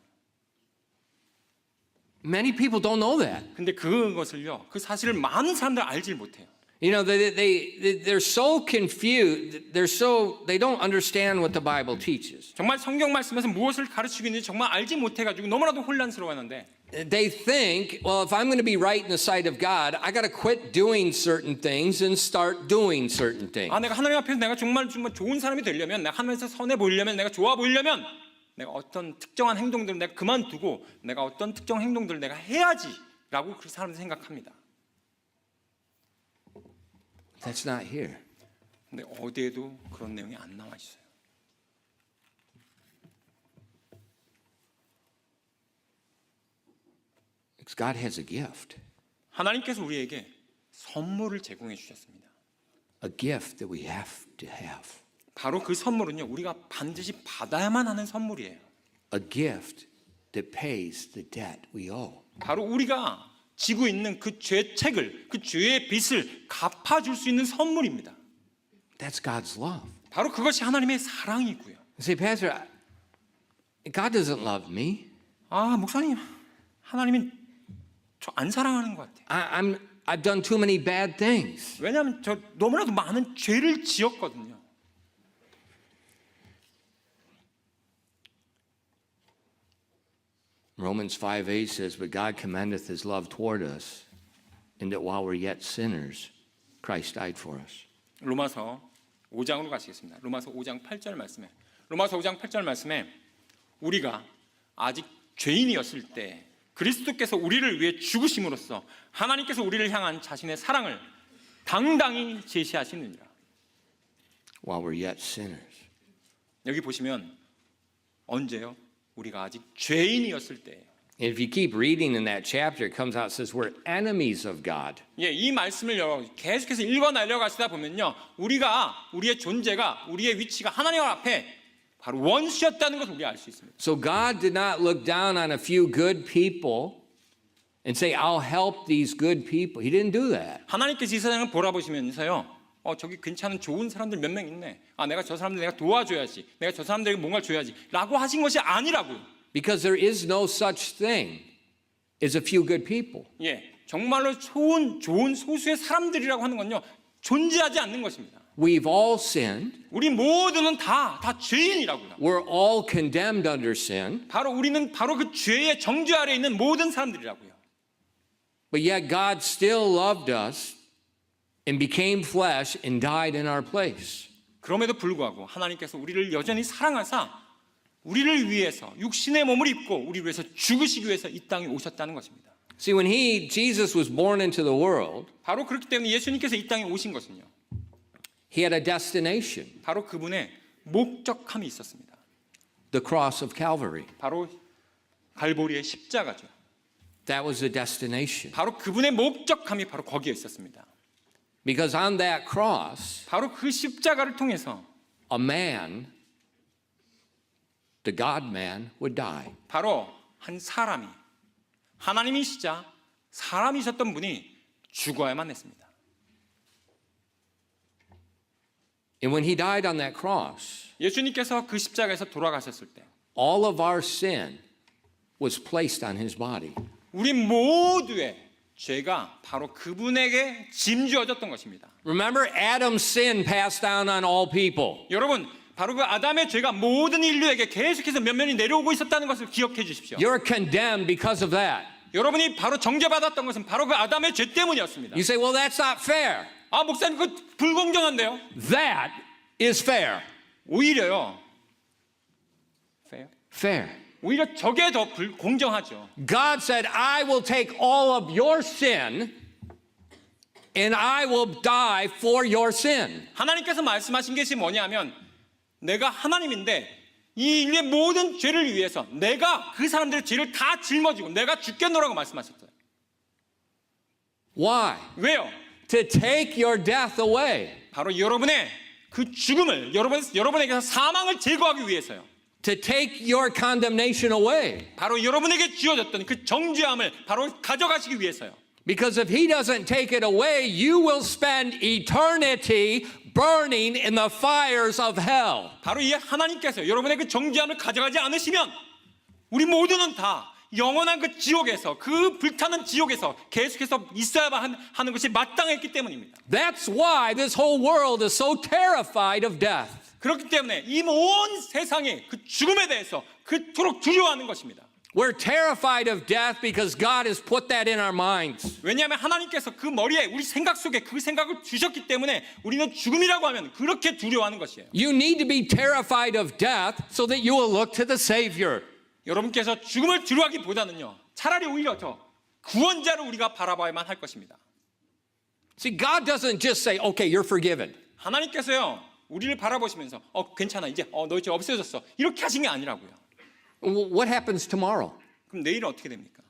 Many people don't know that. 근데 그것을요, 그 사실을 많은 사람들 알지 못해요. You know, they're so confused. They don't understand what the Bible teaches. 정말 성경 말씀에서 무엇을 가르치고 있는지 정말 알지 못해가지고 너무나도 혼란스러워하는데 They think, well, if I'm going to be right in the sight of God, I got to quit doing certain things and start doing certain things. 내가 하나님 앞에서 내가 정말 좋은 사람이 되려면, 내가 하나님에서 선해 보이려면, 내가 좋아 보이려면 내가 어떤 특정한 행동들을 내가 그만두고 내가 어떤 특정 행동들을 내가 해야지라고 그 사람들이 생각합니다. That's not here. 근데 어디에도 그런 내용이 안 나와 있어요. Because God has a gift. 하나님께서 우리에게 선물을 제공해 주셨습니다. A gift that we have to have. 바로 그 선물은요, 우리가 반드시 받아야만 하는 선물이에요. A gift that pays the debt we owe. 바로 우리가 지고 있는 그 죄책을, 그 죄의 빚을 갚아줄 수 있는 선물입니다. That's God's love. 바로 그것이 하나님의 사랑이고요. You say, Pastor, God doesn't love me. 목사님, 하나님은 저 안 사랑하는 것 같아요. I've done too many bad things. 왜냐하면 저 너무나도 많은 죄를 지었거든요. Romans 5:8 says, but God commendeth his love toward us, in that while we're yet sinners, Christ died for us. 로마서 5장으로 가시겠습니다. 로마서 5장 8절 말씀에, 로마서 5장 8절 말씀에 우리가 아직 죄인이었을 때 그리스도께서 우리를 위해 죽으심으로써 하나님께서 우리를 향한 자신의 사랑을 당당히 제시하시느니라. While we're yet sinners. 여기 보시면 언제요? 우리가 아직 죄인이었을 때예요. And if you keep reading in that chapter, it comes out and says we're enemies of God. 예, 이 말씀을 계속해서 읽어 내려가시다 보면요, 우리의 존재가, 우리의 위치가 하나님 앞에 바로 원수였다는 것을 우리가 알 수 있습니다. So God did not look down on a few good people and say, I'll help these good people. He didn't do that. 하나님께서 이 세상을 보라보시면서요, 저기 괜찮은 좋은 사람들 몇 명 있네. 내가 저 사람들 내가 도와줘야지. 내가 저 사람들에게 뭔가를 줘야지.라고 하신 것이 아니라고요. Because there is no such thing as a few good people. 예, 정말로 좋은 소수의 사람들이라고 하는 건요, 존재하지 않는 것입니다. We've all sinned. 우리 모두는 다 죄인이라고요. We're all condemned under sin. 우리는 바로 그 죄의 정죄 아래에 있는 모든 사람들이라고요. But yet God still loved us and became flesh and died in our place. 그럼에도 불구하고 하나님께서 우리를 여전히 사랑하사 우리를 위해서 육신의 몸을 입고 우리를 위해서 죽으시기 위해서 이 땅에 오셨다는 것입니다. See, when Jesus was born into the world, 바로 그렇기 때문에 예수님께서 이 땅에 오신 것은요, he had a destination, 바로 그분의 목적함이 있었습니다. the cross of Calvary. 바로 갈보리의 십자가죠. That was the destination. 바로 그분의 목적함이 바로 거기에 있었습니다. Because on that cross, 바로 그 십자가를 통해서 a man, the God-man, would die. 바로 한 사람이, 하나님이시자 사람이셨던 분이 죽어야만 했습니다. And when he died on that cross, 예수님께서 그 십자가에서 돌아가셨을 때 all of our sin was placed on his body. 우리 모두의 죄가 바로 그분에게 짐주어졌던 것입니다. Remember, Adam's sin passed down on all people. 여러분, 바로 그 아담의 죄가 모든 인류에게 계속해서 면면이 내려오고 있었다는 것을 기억해 주십시오. You're condemned because of that. 여러분이 바로 정죄받았던 것은 바로 그 아담의 죄 때문이었습니다. You say, well, that's not fair. 아, 목사님 그거 불공정한데요. That is fair. 오히려요. fair? Fair. 오히려 저게 더 불공정하죠. God said, I will take all of your sin and I will die for your sin. 하나님께서 말씀하신 것이 뭐냐면 내가 하나님인데 이 인류의 모든 죄를 위해서 내가 그 사람들의 죄를 다 짊어지고 내가 죽겠노라고 말씀하셨어요. Why? 왜요? To take your death away. 바로 여러분의 그 죽음을 여러분에게서 사망을 제거하기 위해서요. To take your condemnation away. 바로 여러분에게 주어졌던 그 정죄함을 바로 가져가시기 위해서요. Because if he doesn't take it away, you will spend eternity burning in the fires of hell. 바로 이 하나님께서 여러분의 그 정죄함을 가져가지 않으시면 우리 모두는 다 영원한 그 지옥에서 그 불타는 지옥에서 계속해서 있어야만 하는 것이 마땅했기 때문입니다. That's why this whole world is so terrified of death. 그렇기 때문에 이 온 세상이 그 죽음에 대해서 그토록 두려워하는 것입니다. We're terrified of death because God has put that in our minds. 왜냐하면 하나님께서 그 머리에 우리 생각 속에 그 생각을 주셨기 때문에 우리는 죽음이라고 하면 그렇게 두려워하는 것이에요. You need to be terrified of death so that you will look to the Savior. 여러분께서 죽음을 두려워하기보다는요, 차라리 오히려 저 구원자를 우리가 바라봐야만 할 것입니다. See, God doesn't just say, okay, you're forgiven. 하나님께서요, 우리를 바라보시면서 괜찮아, 이제 너희 죄 없어졌어, 이렇게 하신 게 아니라고요. What happens tomorrow 그럼 내일은 어떻게 됩니까?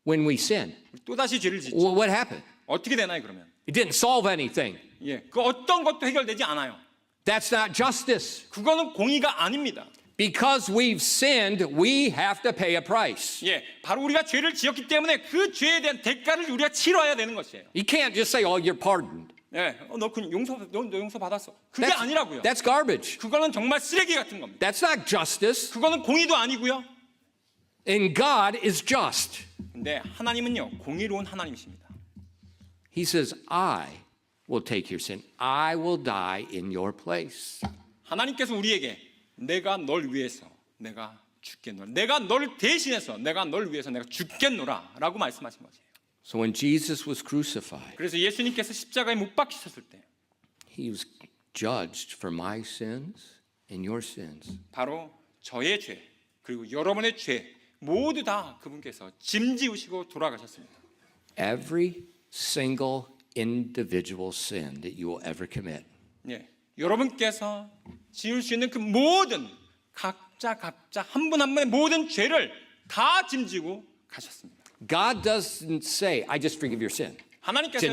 when we sin? 또 다시 죄를 짓죠. What happened? 어떻게 되나요 그러면? It didn't solve anything. 예, 그 어떤 것도 해결되지 않아요. That's not justice. 그거는 공의가 아닙니다. Because we've sinned, we have to pay a price. 예, 바로 우리가 죄를 지었기 때문에 그 죄에 대한 대가를 우리가 치러야 되는 것이에요. You can't just say, oh, you're pardoned. 예, 너 용서 받았어. 그게 아니라고요. That's garbage. 그거는 정말 쓰레기 같은 겁니다. That's not justice. 그거는 공의도 아니고요. And God is just. 근데 하나님은요, 공의로운 하나님이십니다. He says, I will take your sin. I will die in your place. 하나님께서 우리에게 내가 널 위해서 내가 죽겠노라. 내가 널 대신해서 내가 널 위해서 내가 죽겠노라 라고 말씀하신 거죠. So when Jesus was crucified, 그래서 예수님께서 십자가에 못 박히셨을 때 he was judged for my sins and your sins. 바로 저의 죄 그리고 여러분의 죄 모두 다 그분께서 짐지우시고 돌아가셨습니다. Every single individual sin that you will ever commit. 예, 여러분께서 지을 수 있는 그 모든 각자 한 분 한 분의 모든 죄를 다 짐지고 가셨습니다. God doesn't say, I just forgive your sin. 하나님께서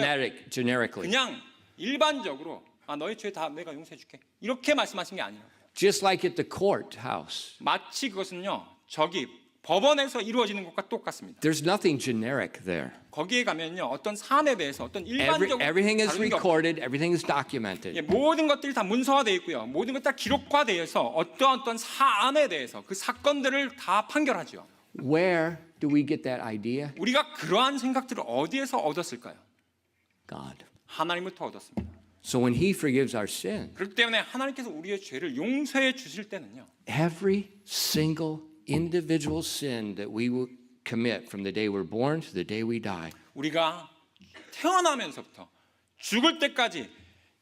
Generically. 그냥 일반적으로 너의 죄 다 내가 용서해줄게 이렇게 말씀하신 게 아니에요. Just like at the courthouse. 마치 그것은요 저기 법원에서 이루어지는 것과 똑같습니다. There's nothing generic there. 거기에 가면요 어떤 사안에 대해서 어떤 일반적으로 Everything is 다른 게 없어요. recorded. Everything is documented. 예, 모든 것들이 다 문서화되어 있고요. 모든 것 다 기록화되어서 어떤 사안에 대해서 그 사건들을 다 판결하죠. Where do we get that idea? 우리가 그러한 생각들을 어디에서 얻었을까요? God. 하나님부터 얻었습니다. So when he forgives our sin, 그렇기 때문에 하나님께서 우리의 죄를 용서해 주실 때는요. every single individual sin that we will commit from the day we're born to the day we die, 우리가 태어나면서부터 죽을 때까지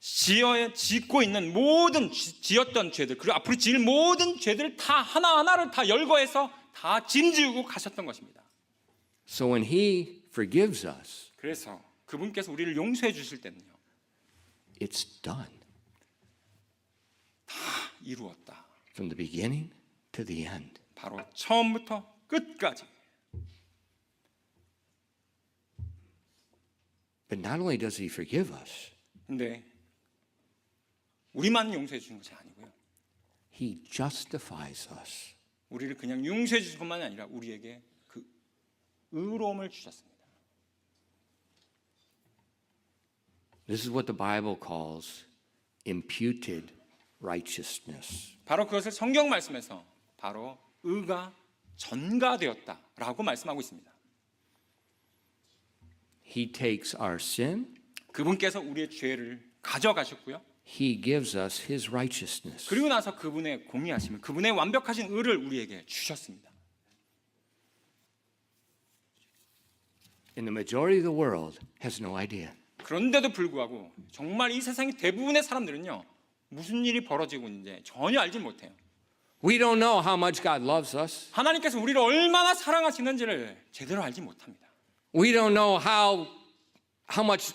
짓고 있는 모든 지었던 죄들 그리고 앞으로 지을 모든 죄들을 다 하나하나를 다 열거해서 다 짐지우고 가셨던 것입니다. so when he forgives us, 그래서 그분께서 우리를 용서해 주실 때는요. it's done 이루었다. from the beginning to the end. 바로 처음부터 끝까지. But not only does he forgive us, 근데 우리만 용서해 주는 것이 아니고요. he justifies us. 우리를 그냥 용서해 주실 뿐만이 아니라 우리에게 그 의로움을 주셨습니다. This is what the Bible calls imputed righteousness. 바로 그것을 성경 말씀에서 바로 의가 전가되었다라고 말씀하고 있습니다. He takes our sin, 그분께서 우리의 죄를 가져가셨고요. he gives us his righteousness. 그리고 나서 그분의 공의하심을 그분의 완벽하신 의를 우리에게 주셨습니다. And the majority of the world has no idea. 그런데도 불구하고 정말 이 세상의 대부분의 사람들은요, 무슨 일이 벌어지고 있는지 전혀 알지 못해요. We don't know how much God loves us. 하나님께서 우리를 얼마나 사랑하시는지를 제대로 알지 못합니다. We don't know how much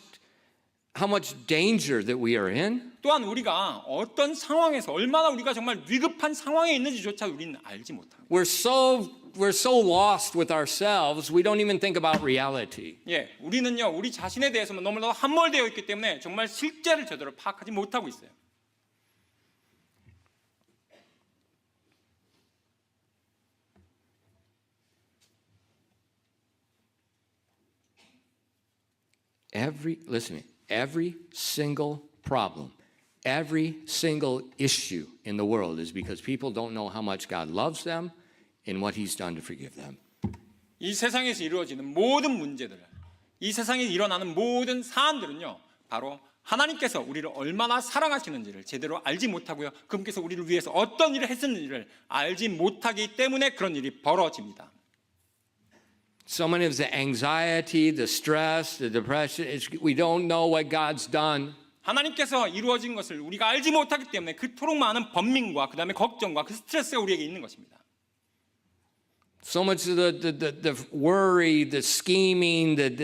danger that we are in. 또한 우리가 어떤 상황에서 얼마나 우리가 정말 위급한 상황에 있는지조차 우리는 알지 못합니다. We're so lost with ourselves, we don't even think about reality. 예, 우리는요, 우리 자신에 대해서만 너무나도 함몰되어 있기 때문에 정말 실제를 제대로 파악하지 못하고 있어요. Every single problem, every single issue in the world is because people don't know how much God loves them and what He's done to forgive them. 이 세상에서 이루어지는 모든 문제들, 이 세상에 일어나는 모든 사안들은요, 바로 하나님께서 우리를 얼마나 사랑하시는지를 제대로 알지 못하고요, 그분께서 우리를 위해서 어떤 일을 했었는지를 알지 못하기 때문에 그런 일이 벌어집니다. So many of the anxiety, the stress, the depression, we don't know what God's done. 하나님께서 이루어진 것을 우리가 알지 못하기 때문에 그토록 많은 번민과 그 다음에 걱정과 그 스트레스가 우리에게 있는 것입니다. So much of the worry, the scheming, the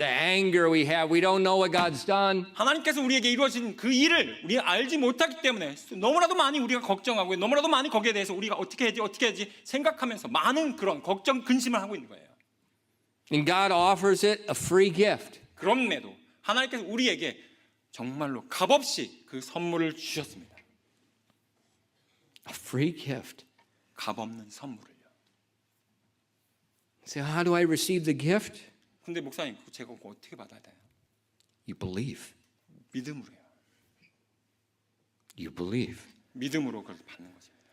anger we have, we don't know what God's done. 하나님께서 우리에게 이루어진 그 일을 우리가 알지 못하기 때문에 너무나도 많이 우리가 걱정하고 너무나도 많이 거기에 대해서 우리가 어떻게 해야지 생각하면서 많은 그런 걱정, 근심을 하고 있는 거예요. And God offers it a free gift. 그럼에도 하나님께서 우리에게 정말로 값없이 그 선물을 주셨습니다. A free gift. 값없는 선물을요. So how do I receive the gift? 근데 목사님, 제가 그거 어떻게 받아야 돼요? You believe. 믿음으로요. You believe. 믿음으로 그걸 받는 것입니다.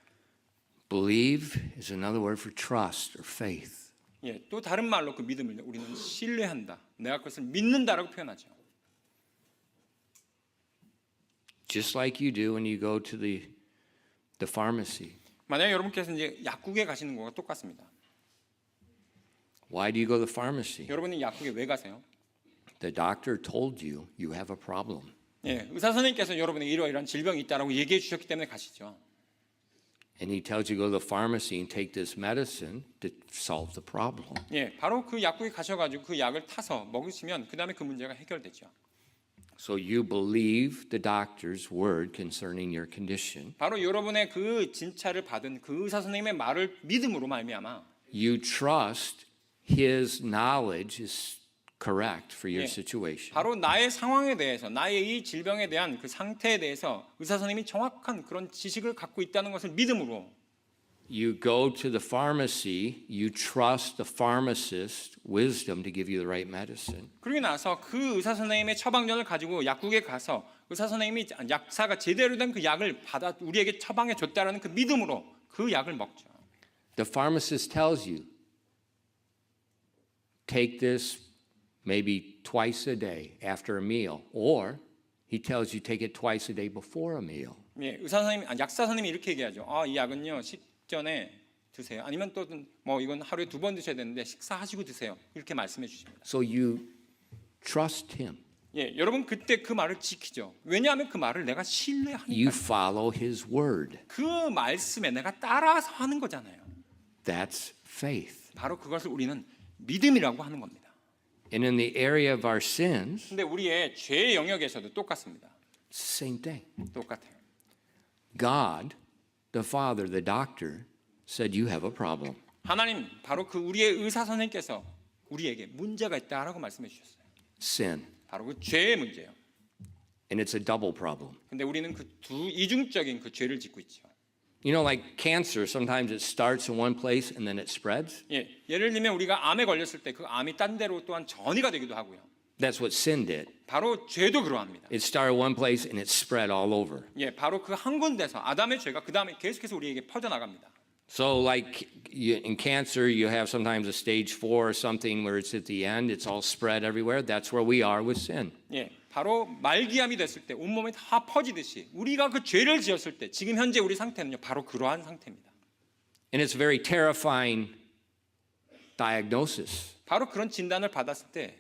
Believe is another word for trust or faith. 예, 또 다른 말로 그 믿음을 우리는 신뢰한다. 내가 그것을 믿는다라고 표현하죠. Just like you do when you go to the pharmacy. 만약에 여러분께서 이제 약국에 가시는 거와 똑같습니다. Why do you go to the pharmacy? 여러분이 약국에 왜 가세요? The doctor told you you have a problem. 예, 의사 선생님께서 여러분에게 이러이러한 질병이 있다라고 얘기해 주셨기 때문에 가시죠. And he tells you to go to the pharmacy and take this medicine to solve the problem. 예, 바로 그 약국에 가셔가지고 그 약을 타서 먹으시면 그 다음에 그 문제가 해결되죠. So you believe the doctor's word concerning your condition. 바로 여러분의 그 진찰을 받은 그 의사 선생님의 말을 믿음으로 말미암아 You trust his knowledge is correct for your 예, situation. 바로 나의 상황에 대해서 나의 이 질병에 대한 그 상태에 대해서 의사 선생님이 정확한 그런 지식을 갖고 있다는 것을 믿음으로 You go to the pharmacy, you trust the pharmacist's wisdom to give you the right medicine. 그러고 나서 그 의사 선생님의 처방전을 가지고 약국에 가서 의사 선생님이 약사가 제대로 된 그 약을 받아 우리에게 처방해 줬다라는 그 믿음으로 그 약을 먹죠. The pharmacist tells you, take this maybe twice a day after a meal, or he tells you take it twice a day before a meal. 예, 의사 선생님, 약사 선생님이 이렇게 얘기하죠. 이 약은요 식전에 드세요. 아니면 또 뭐 이건 하루에 2번 드셔야 되는데 식사하시고 드세요. 이렇게 말씀해 주십니다. So you trust him. 예, 여러분 그때 그 말을 지키죠. 왜냐하면 그 말을 내가 You 신뢰하니까. follow his word. 그 말씀에 내가 따라서 하는 거잖아요. That's faith. 바로 그것을 우리는 믿음이라고 하는 겁니다. And in the area of our sins, 근데 우리의 죄의 영역에서도 똑같습니다. it's the same thing. 똑같아요. God, the Father, the doctor, said you have a problem. 하나님 바로 그 우리의 의사 선생님께서 우리에게 문제가 있다라고 말씀해 주셨어요. Sin. 바로 그 죄의 문제예요. And it's a double problem. 근데 우리는 그 두 이중적인 그 죄를 짓고 있죠. You know, like cancer, sometimes it starts in one place and then it spreads. 예, 예를 들면 우리가 암에 걸렸을 때 그 암이 딴 데로 또한 전이가 되기도 하고요. That's what sin did. 바로 죄도 그러합니다. It started one place and it spread all over. 예, 바로 그 한 군데서 아담의 죄가 그 다음에 계속해서 우리에게 퍼져 나갑니다. So, like in cancer, you have sometimes a stage 4 or something where it's at the end, it's all spread everywhere. That's where we are with sin. 예, 바로 말기암이 됐을 때 온몸에 다 퍼지듯이 우리가 그 죄를 지었을 때 지금 현재 우리 상태는요 바로 그러한 상태입니다. And it's a very terrifying diagnosis. 바로 그런 진단을 받았을 때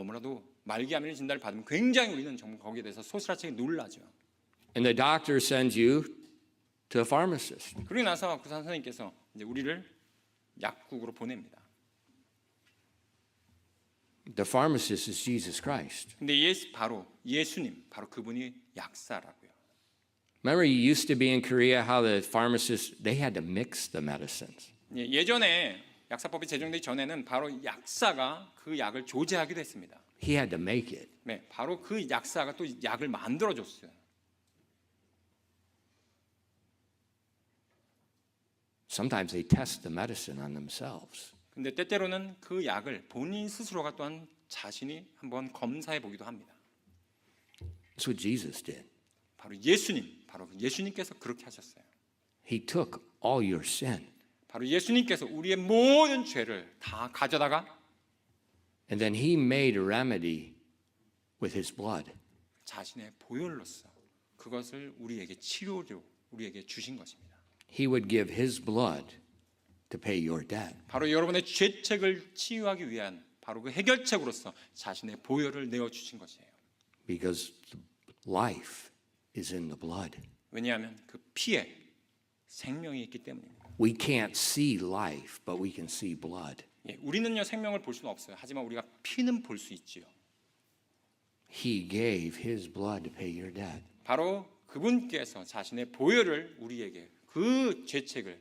너무나도 말기암이라는 진단을 받으면 굉장히 우리는 정말 거기에 대해서 소스라치게 놀라죠. And the doctor sends you to a pharmacist. 그러고 나서 그 선생님께서 이제 우리를 약국으로 보냅니다. The pharmacist is Jesus Christ. 근데 바로 예수님, 바로 그분이 약사라고요. Remember, you used to be in Korea how the pharmacists, they had to mix the medicines. 예전에 약사법이 제정되기 전에는 바로 약사가 그 약을 조제하기도 했습니다. He had to make it. 네, 바로 그 약사가 또 약을 만들어줬어요. Sometimes they test the medicine on themselves. 근데 때때로는 그 약을 본인 스스로가 또한 자신이 한번 검사해 보기도 합니다. That's what Jesus did. 바로 예수님께서 그렇게 하셨어요. He took all your sin. 바로 예수님께서 우리의 모든 죄를 다 가져다가 And then he made a remedy with his blood. 자신의 보혈로서 그것을 우리에게 치료로 우리에게 주신 것입니다. He would give his blood to pay your debt. 바로 여러분의 죄책을 치유하기 위한 바로 그 해결책으로서 자신의 보혈을 내어 주신 것이에요. Because life is in the blood. 왜냐하면 그 피에 생명이 있기 때문입니다. We can't see life, but we can see blood. 우리는요 생명을 볼 수는 없어요. 하지만 우리가 피는 볼 수 있지요. He gave his blood to pay your debt. 바로 그분께서 자신의 보혈을 우리에게 그 죄책을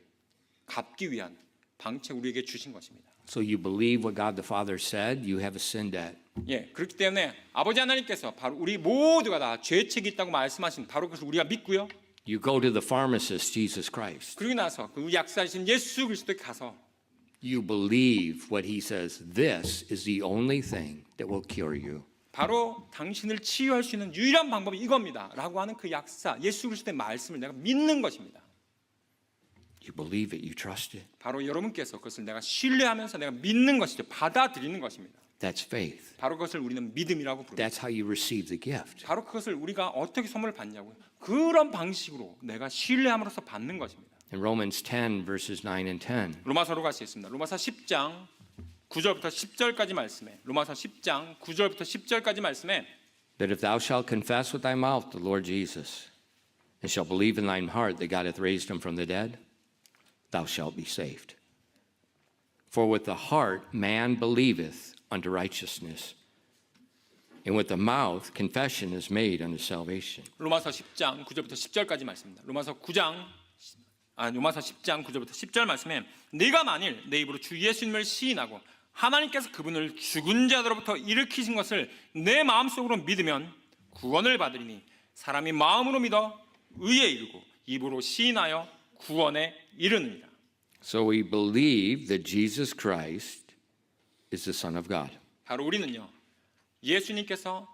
갚기 위한 방책 우리에게 주신 것입니다. So you believe what God the Father said, you have a sin debt. 그렇기 때문에 아버지 하나님께서 바로 우리 모두가 다 죄책이 있다고 말씀하신 바로 그것을 우리가 믿고요. You go to the pharmacist, Jesus Christ. 그러고 나서 그 약사이신 예수 그리스도에 가서 You believe what he says. This is the only thing that will cure you. 바로 당신을 치유할 수 있는 유일한 방법이 이겁니다. 라고 하는 그 약사 예수 그리스도의 말씀을 내가 믿는 것입니다. You believe it, you trust it. 바로 여러분께서 그것을 내가 신뢰하면서 내가 믿는 것이죠. 받아들이는 것입니다. That's faith. 바로 그것을 우리는 믿음이라고 부릅니다. That's how you receive the gift. 바로 그것을 우리가 어떻게 선물을 받냐고요. 그런 방식으로 내가 신뢰함으로써 받는 것입니다. In Romans 10, verses 9 and 10, 로마서로 가시겠습니다. 로마서 10장 9절부터 10절까지 말씀에 로마서 10장 9절부터 10절까지 말씀에 that if thou shalt confess with thy mouth the Lord Jesus, and shalt believe in thine heart that God hath raised him from the dead, thou shalt be saved. For with the heart man believeth unto righteousness, and with the mouth confession is made unto salvation. 로마서 10장 9절부터 10절까지 말씀입니다. 로마서 10장 9절부터 10절 말씀에 네가 만일 내 입으로 주 예수님을 시인하고 하나님께서 그분을 죽은 자들로부터 일으키신 것을 내 마음속으로 믿으면 구원을 받으리니 사람이 마음으로 믿어 의에 이르고 입으로 시인하여 구원에 이르느니라. So we believe that Jesus Christ is the Son of God. 바로 우리는요 예수님께서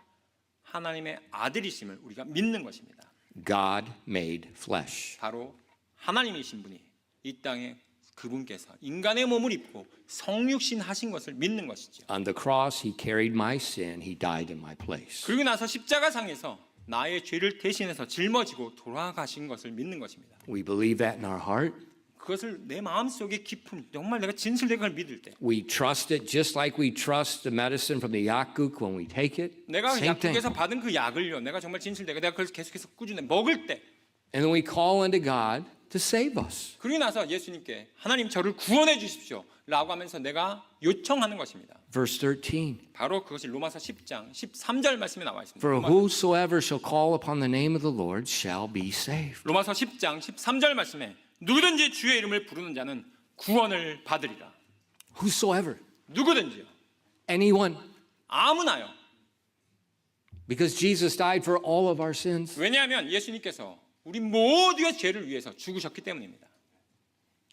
하나님의 아들이심을 우리가 믿는 것입니다. God made flesh. 바로 하나님이신 분이 이 땅에 그분께서 인간의 몸을 입고 성육신 하신 것을 믿는 것이죠. On the cross, he carried my sin. He died in my place. 그리고 나서 십자가상에서 나의 죄를 대신해서 짊어지고 돌아가신 것을 믿는 것입니다. We believe that in our heart. 그것을 내 마음속에 깊은 정말 내가 진실되게 그걸 믿을 때 We trust it just like we trust the medicine from the 약국 when we take it. 내가 Same thing. 약국에서 받은 그 약을요 내가 정말 진실되게 내가 그걸 계속해서 꾸준히 먹을 때 And then we call unto God to save us. 그러고 나서 예수님께 하나님 저를 구원해 주십시오 라고 하면서 내가 요청하는 것입니다. Verse 13. 바로 그것이 로마서 10장 13절 말씀에 나와 있습니다. For whosoever shall call upon the name of the Lord shall be saved. 로마서 10장 13절 말씀에 누구든지 주의 이름을 부르는 자는 구원을 받으리라. Whosoever. 누구든지요. Anyone. 아무나요. Because Jesus died for all of our sins. 왜냐하면 예수님께서 우리 모두의 죄를 위해서 죽으셨기 때문입니다.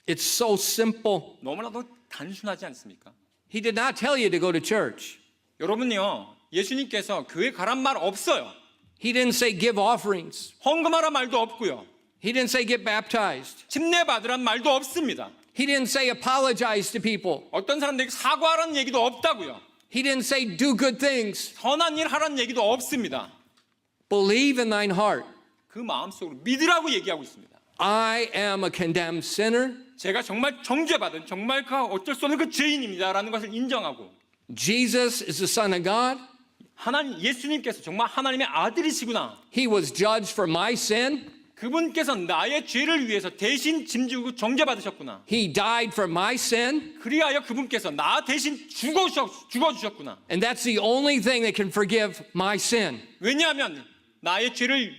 It's so simple. 너무나도 단순하지 않습니까? He did not tell you to go to church. 여러분요. 예수님께서 교회 가란 말 없어요. He didn't say give offerings. 헌금하란 말도 없고요. He didn't say get baptized. 침례 받으란 말도 없습니다. He didn't say apologize to people. 어떤 사람들에게 사과하라는 얘기도 없다고요. He didn't say do good things. 선한 일 하라는 얘기도 없습니다. Believe in thine heart. 그 마음속으로 믿으라고 얘기하고 있습니다. I am a condemned sinner. 제가 정말 정죄받은 정말 그 어쩔 수 없는 그 죄인입니다라는 것을 인정하고 Jesus is the Son of God. 하나님 예수님께서 정말 하나님의 아들이시구나. He was judged for my sin. 그분께서 나의 죄를 위해서 대신 짐지고 정죄받으셨구나. He died for my sin. 그리하여 그분께서 나 대신 죽어주셨구나. And that's the only thing that can forgive my sin. 왜냐하면 나의 죄를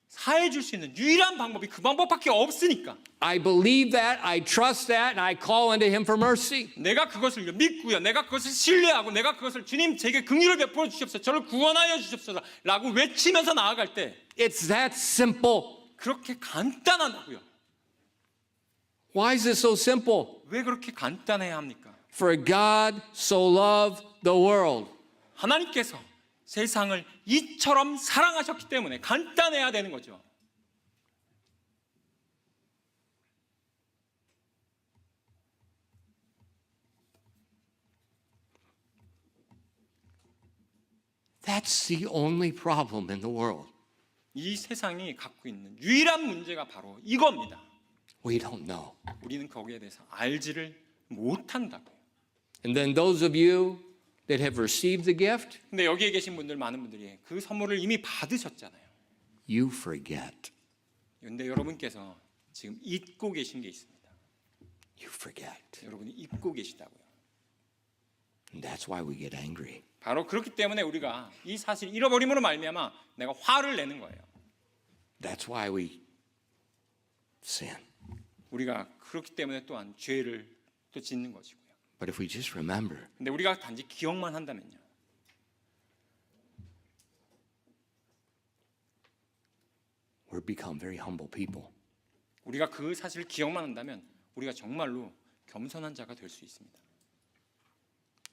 사해 줄 수 있는 유일한 방법이 그 방법밖에 없으니까. I believe that, I trust that, and I call unto him for mercy. 내가 그것을 믿고요. 내가 그것을 신뢰하고 내가 그것을 주님 제게 긍휼을 베풀어 주시옵소서. 저를 구원하여 주시옵소서. 라고 외치면서 나아갈 때 It's that simple. 그렇게 간단하다고요. Why is it so simple? 왜 그렇게 간단해야 합니까? For God so loved the world. 하나님께서 세상을 이처럼 사랑하셨기 때문에 간단해야 되는 거죠. That's the only problem in the world. 이 세상이 갖고 있는 유일한 문제가 바로 이겁니다. We don't know. 우리는 거기에 대해서 알지를 못한다고요. And then those of you that have received the gift, 근데 여기에 계신 분들 많은 분들이 그 선물을 이미 받으셨잖아요. you forget. 그런데 여러분께서 지금 잊고 계신 게 있습니다. You forget. 여러분이 잊고 계시다고요. And that's why we get angry. 바로 그렇기 때문에 우리가 이 사실 잃어버림으로 말미암아 내가 화를 내는 거예요. That's why we sin. 우리가 그렇기 때문에 또한 죄를 또 짓는 것이고요. But if we just remember, 근데 우리가 단지 기억만 한다면요. we'll become very humble people. 우리가 그 사실을 기억만 한다면 우리가 정말로 겸손한 자가 될 수 있습니다.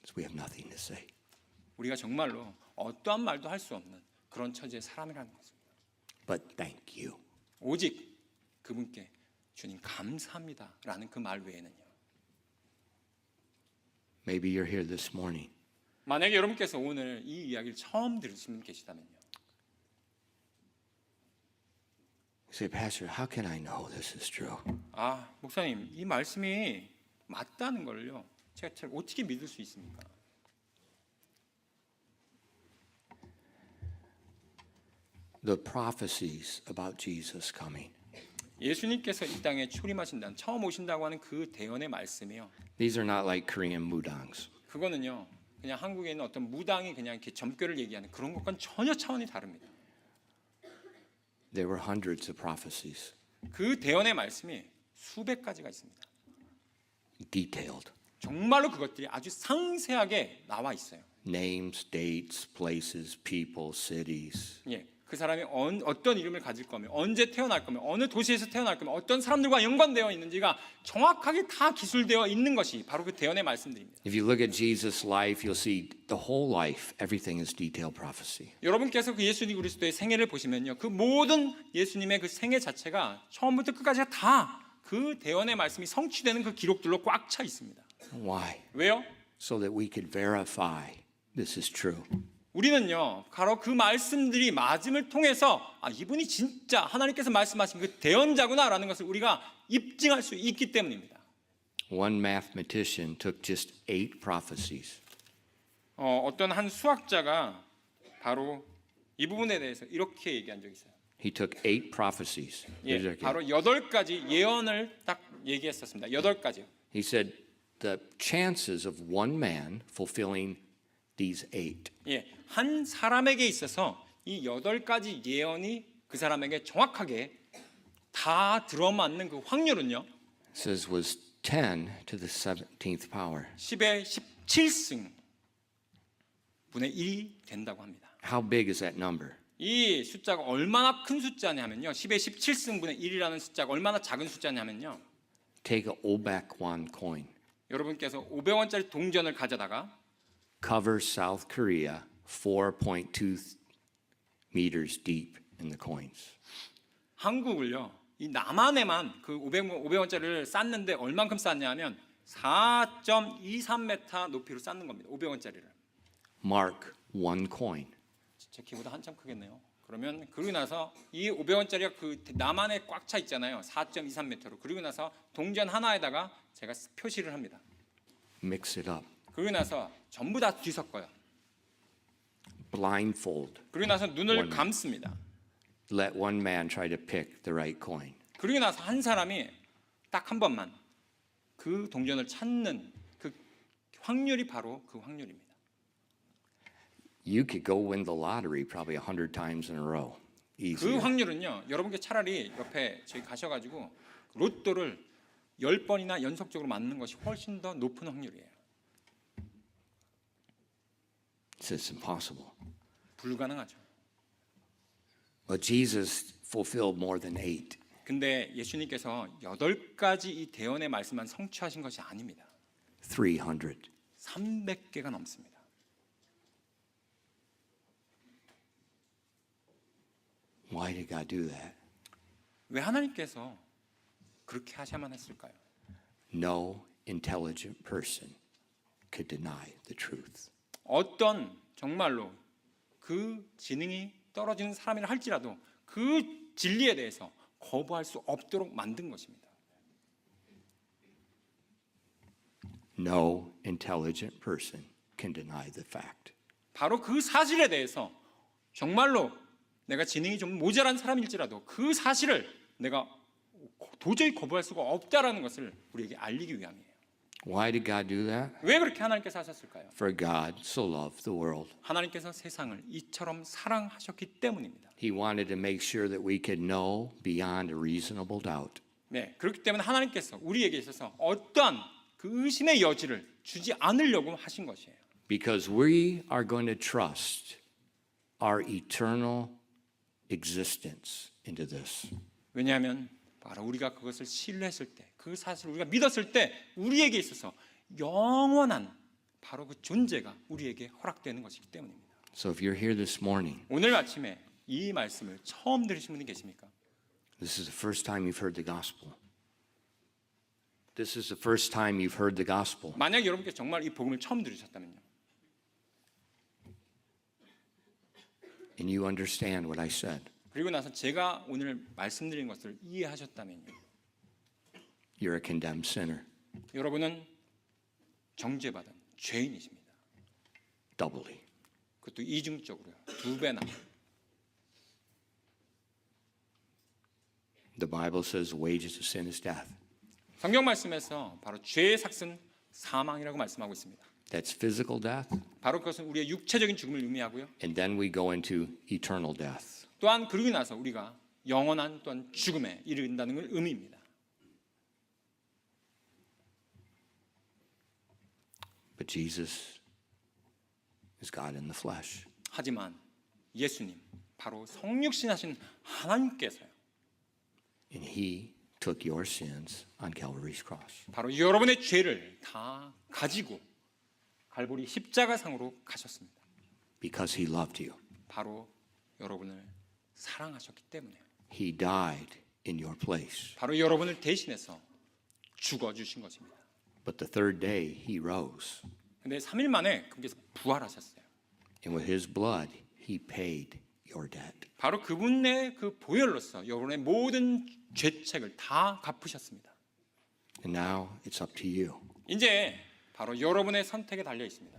Because we have nothing to say. 우리가 정말로 어떠한 말도 할 수 없는 그런 처지의 사람이라는 것입니다. But thank you. 오직 그분께 주님 감사합니다라는 그 말 외에는요. Maybe you're here this morning. 만약에 여러분께서 오늘 이 이야기를 처음 들으시는 계시다면요. You say, Pastor, how can I know this is true? 아, 목사님, 이 말씀이 맞다는 걸요. 제가 잘 어떻게 믿을 수 있습니까? The prophecies about Jesus coming. 예수님께서 이 땅에 출임하신다는 처음 오신다고 하는 그 대언의 말씀이요. These are not like Korean mudangs. 그거는요. 그냥 한국에 있는 어떤 무당이 그냥 이렇게 점괘를 얘기하는 그런 것과는 전혀 차원이 다릅니다. There were hundreds of prophecies, 그 대언의 말씀이 수백 가지가 있습니다. detailed. 정말로 그것들이 아주 상세하게 나와 있어요. Names, dates, places, people, cities. 예, 그 사람이 어떤 이름을 가질 거면, 언제 태어날 거면, 어느 도시에서 태어날 거면, 어떤 사람들과 연관되어 있는지가 정확하게 다 기술되어 있는 것이 바로 그 대언의 말씀들입니다. If you look at Jesus' life, you'll see the whole life, everything is detailed prophecy. 여러분께서 그 예수님 그리스도의 생애를 보시면요, 그 모든 예수님의 그 생애 자체가 처음부터 끝까지가 다 그 대언의 말씀이 성취되는 그 기록들로 꽉 차 있습니다. Why? 왜요? So that we could verify this is true. 우리는요, 바로 그 말씀들이 맞음을 통해서 아, 이분이 진짜 하나님께서 말씀하신 그 대언자구나라는 것을 우리가 입증할 수 있기 때문입니다. One mathematician took just 8 prophecies. 어떤 한 수학자가 바로 이 부분에 대해서 이렇게 얘기한 적이 있어요. He took 8 prophecies. 예, 바로 8가지 예언을 딱 얘기했었습니다. 8가지요. He said the chances of one man fulfilling these 8 예, 한 사람에게 있어서 이 8가지 예언이 그 사람에게 정확하게 다 들어맞는 그 확률은요. says was 10 to the 17th power. 10의 17승 분의 1이 된다고 합니다. How big is that number? 이 숫자가 얼마나 큰 숫자냐면요. 10의 17승분의 1이라는 숫자가 얼마나 작은 숫자냐면요. Take a Obak won coin. 여러분께서 500원짜리 동전을 가져다가 Cover South Korea 4.2 meters deep in the coins. 한국을요. 이 남한에만 그 500원짜리를 쌌는데 얼만큼 쌌냐면 4.23m 높이로 쌓는 겁니다. 500원짜리를. Mark one coin. 제 키보다 한참 크겠네요. 그러면 그러고 나서 이 500원짜리가 그 남한에 꽉 차 있잖아요. 4.23m로. 그리고 나서 동전 하나에다가 제가 표시를 합니다. Mix it up. 그러고 나서 전부 다 뒤섞어요. blindfold. 그러고 나서 눈을 원맨. 감습니다. Let one man try to pick the right coin. 그러고 나서 한 사람이 딱 한 번만 그 동전을 찾는 그 확률이 바로 그 확률입니다. You could go win the lottery probably 100 times in a row. 그 Easier. 확률은요. 여러분께 차라리 옆에 저기 가셔가지고 로또를 10번이나 연속적으로 맞는 것이 훨씬 더 높은 확률이에요. It's impossible. 불가능하죠. But Jesus fulfilled more than 8. 근데 예수님께서 8가지 이 대언의 말씀만 성취하신 것이 아닙니다. 300. 300개가 넘습니다. Why did God do that? 왜 하나님께서 그렇게 하셔야만 했을까요? No intelligent person could deny the truth. 어떤 정말로 그 지능이 떨어지는 사람이라 할지라도 그 진리에 대해서 거부할 수 없도록 만든 것입니다. No intelligent person can deny the fact. 바로 그 사실에 대해서 정말로 내가 지능이 좀 모자란 사람일지라도 그 사실을 내가 도저히 거부할 수가 없다라는 것을 우리에게 알리기 위함이에요. Why did God do that? 왜 그렇게 하나님께서 하셨을까요? For God so loved the world. 하나님께서 세상을 이처럼 사랑하셨기 때문입니다. He wanted to make sure that we could know beyond a reasonable doubt 네, 그렇기 때문에 하나님께서 우리에게 있어서 어떠한 그 의심의 여지를 주지 않으려고 하신 것이에요. because we are going to trust our eternal existence into this. 왜냐하면 바로 우리가 그것을 신뢰했을 때, 그 사실을 우리가 믿었을 때 우리에게 있어서 영원한 바로 그 존재가 우리에게 허락되는 것이기 때문입니다. So if you're here this morning, 오늘 아침에 이 말씀을 처음 들으신 분이 계십니까? this is the first time you've heard the gospel. This is the first time you've heard the gospel. 만약 여러분께 정말 이 복음을 처음 들으셨다면요. And you understand what I said. 그리고 나서 제가 오늘 말씀드린 것을 이해하셨다면요. You're a condemned sinner. 여러분은 정죄받은 죄인이십니다. Doubly. 그것도 이중적으로요. 2배나. The Bible says the wages of sin is death. 성경 말씀에서 바로 죄의 삭은 사망이라고 말씀하고 있습니다. That's physical death. 바로 그것은 우리의 육체적인 죽음을 의미하고요. And then we go into eternal death. 또한 그러고 나서 우리가 영원한 또한 죽음에 이른다는 걸 의미입니다. But Jesus is God in the flesh. 하지만 예수님, 바로 성육신하신 하나님께서요. And he took your sins on Calvary's cross. 바로 여러분의 죄를 다 가지고 갈보리 십자가상으로 가셨습니다. Because he loved you. 바로 여러분을 사랑하셨기 때문에요. He died in your place. 바로 여러분을 대신해서 죽어주신 것입니다. But the third day he rose. 근데 3일 만에 그분께서 부활하셨어요. And with his blood he paid your debt. 바로 그분의 그 보혈로서 여러분의 모든 죄책을 다 갚으셨습니다. And now it's up to you. 이제 바로 여러분의 선택에 달려 있습니다.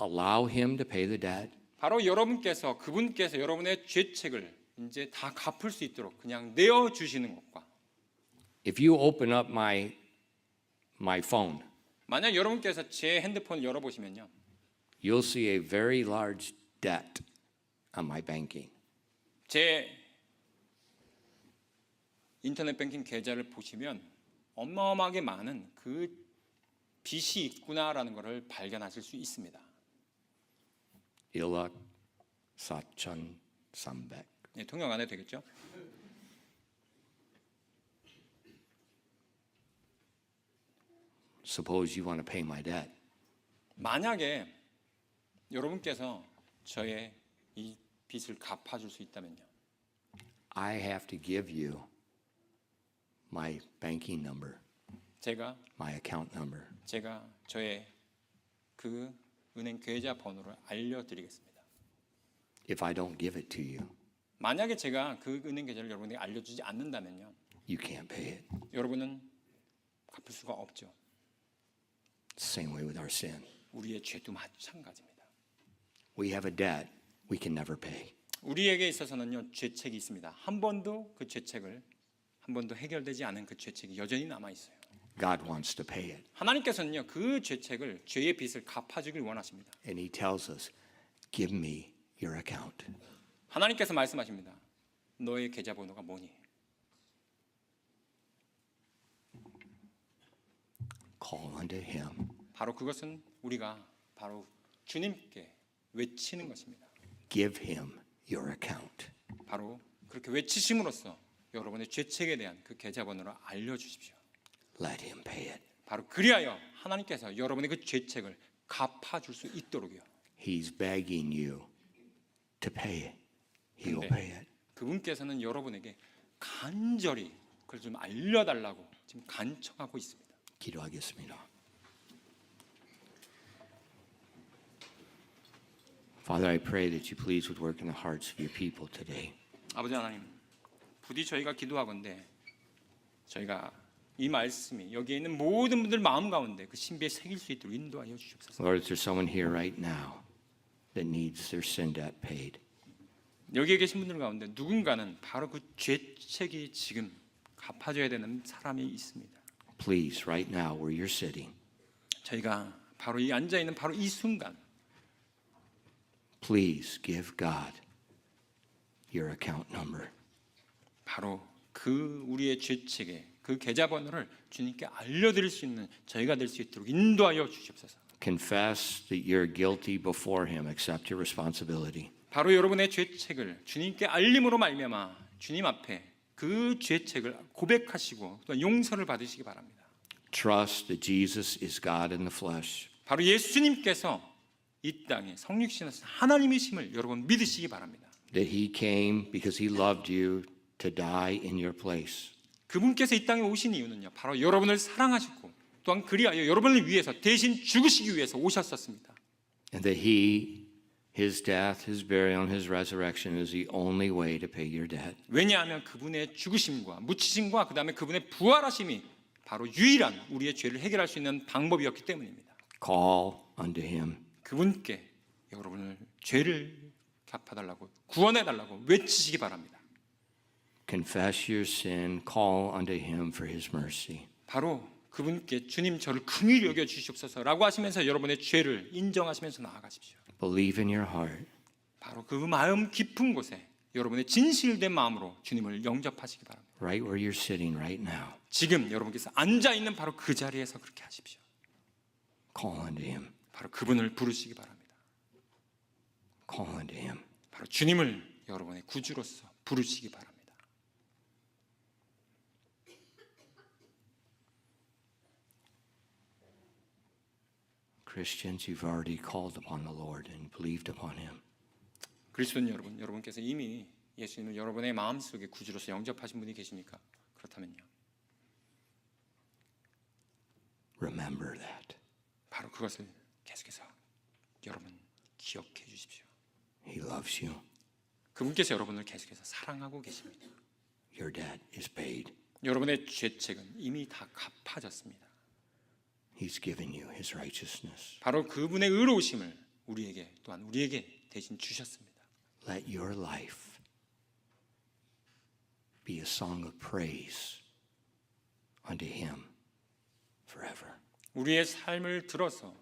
Allow him to pay the debt. 바로 여러분께서 그분께서 여러분의 죄책을 이제 다 갚을 수 있도록 그냥 내어 주시는 것과 If you open up my phone, 만약 여러분께서 제 핸드폰을 열어 보시면요. you'll see a very large debt on my banking. 제 인터넷 뱅킹 계좌를 보시면 어마어마하게 많은 그 빚이 있구나라는 것을 발견하실 수 있습니다. 1억 4,300. 네, 통역 안 해도 되겠죠? Suppose you want to pay my debt. 만약에 여러분께서 저의 이 빚을 갚아줄 수 있다면요. I have to give you my banking number, 제가 my account number. 저의 그 은행 계좌 번호를 알려드리겠습니다. If I don't give it to you, 만약에 제가 그 은행 계좌를 여러분에게 알려주지 않는다면요. you can't pay it. 여러분은 갚을 수가 없죠. Same way with our sin. 우리의 죄도 마찬가지입니다. We have a debt we can never pay. 우리에게 있어서는요 죄책이 있습니다. 한 번도 해결되지 않은 그 죄책이 여전히 남아 있어요. God wants to pay it. 하나님께서는요 그 죄책을 죄의 빚을 갚아주길 원하십니다. And he tells us, give me your account. 하나님께서 말씀하십니다. 너의 계좌번호가 뭐니? Call unto him. 바로 그것은 우리가 바로 주님께 외치는 것입니다. Give him your account. 바로 그렇게 외치심으로써 여러분의 죄책에 대한 그 계좌번호를 알려주십시오. Let him pay it. 바로 그리하여 하나님께서 여러분의 그 죄책을 갚아줄 수 있도록요. He's begging you to pay it. He will 근데 pay it. 그분께서는 여러분에게 간절히 그걸 좀 알려달라고 지금 간청하고 있습니다. 기도하겠습니다. Father, I pray that you please would work in the hearts of your people today. 아버지 하나님, 부디 저희가 기도하건대 저희가 이 말씀이 여기에 있는 모든 분들 마음 가운데 그 신비에 새길 수 있도록 인도하여 주시옵소서. Lord, if there's someone here right now that needs their sin debt paid, 여기에 계신 분들 가운데 누군가는 바로 그 죄책이 지금 갚아줘야 되는 사람이 있습니다. please, right now where you're sitting, 저희가 바로 이 앉아 있는 바로 이 순간 please give God your account number. 바로 그 우리의 죄책의 그 계좌번호를 주님께 알려드릴 수 있는 저희가 될 수 있도록 인도하여 주시옵소서. Confess that you're guilty before him. Accept your responsibility. 바로 여러분의 죄책을 주님께 알림으로 말미암아 주님 앞에 그 죄책을 고백하시고 또 용서를 받으시기 바랍니다. Trust that Jesus is God in the flesh. 바로 예수님께서 이 땅에 성육신하신 하나님이심을 여러분 믿으시기 바랍니다. That he came because he loved you to die in your place. 그분께서 이 땅에 오신 이유는요. 바로 여러분을 사랑하셨고 또한 그리하여 여러분을 위해서 대신 죽으시기 위해서 오셨었습니다. And that his death, his burial, and his resurrection is the only way to pay your debt. 왜냐하면 그분의 죽으심과 묻히심과 그 다음에 그분의 부활하심이 바로 유일한 우리의 죄를 해결할 수 있는 방법이었기 때문입니다. Call unto him. 그분께 여러분을 죄를 갚아달라고 구원해달라고 외치시기 바랍니다. Confess your sin. Call unto him for his mercy. 바로 그분께 주님 저를 긍휼히 여겨 주시옵소서라고 하시면서 여러분의 죄를 인정하시면서 나아가십시오. Believe in your heart. 바로 그 마음 깊은 곳에 여러분의 진실된 마음으로 주님을 영접하시기 바랍니다. Right where you're sitting right now. 지금 여러분께서 앉아 있는 바로 그 자리에서 그렇게 하십시오. Call unto him. 바로 그분을 부르시기 바랍니다. Call unto him. 바로 주님을 여러분의 구주로서 부르시기 바랍니다. Christians, you've already called upon the Lord and believed upon him. 그리스도인 여러분, 여러분께서 이미 예수님을 여러분의 마음속에 구주로서 영접하신 분이 계십니까? 그렇다면요. Remember that. 바로 그것을 계속해서 여러분 기억해 주십시오. He loves you. 그분께서 여러분을 계속해서 사랑하고 계십니다. Your debt is paid. 여러분의 죄책은 이미 다 갚아졌습니다. He's given you his righteousness. 바로 그분의 의로우심을 우리에게 또한 우리에게 대신 주셨습니다. Let your life be a song of praise unto him forever. 우리의 삶을 들어서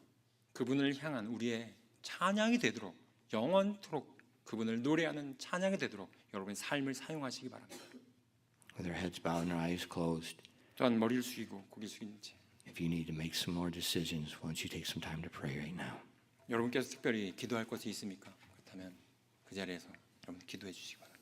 그분을 향한 우리의 찬양이 되도록 영원토록 그분을 노래하는 찬양이 되도록 여러분의 삶을 사용하시기 바랍니다. With our heads bowed and our eyes closed, 또한 머리를 숙이고 고개 숙인 채 if you need to make some more decisions, why don't you take some time to pray right now? 여러분께서 특별히 기도할 것이 있습니까? 그렇다면 그 자리에서 여러분 기도해 주시기 바랍니다.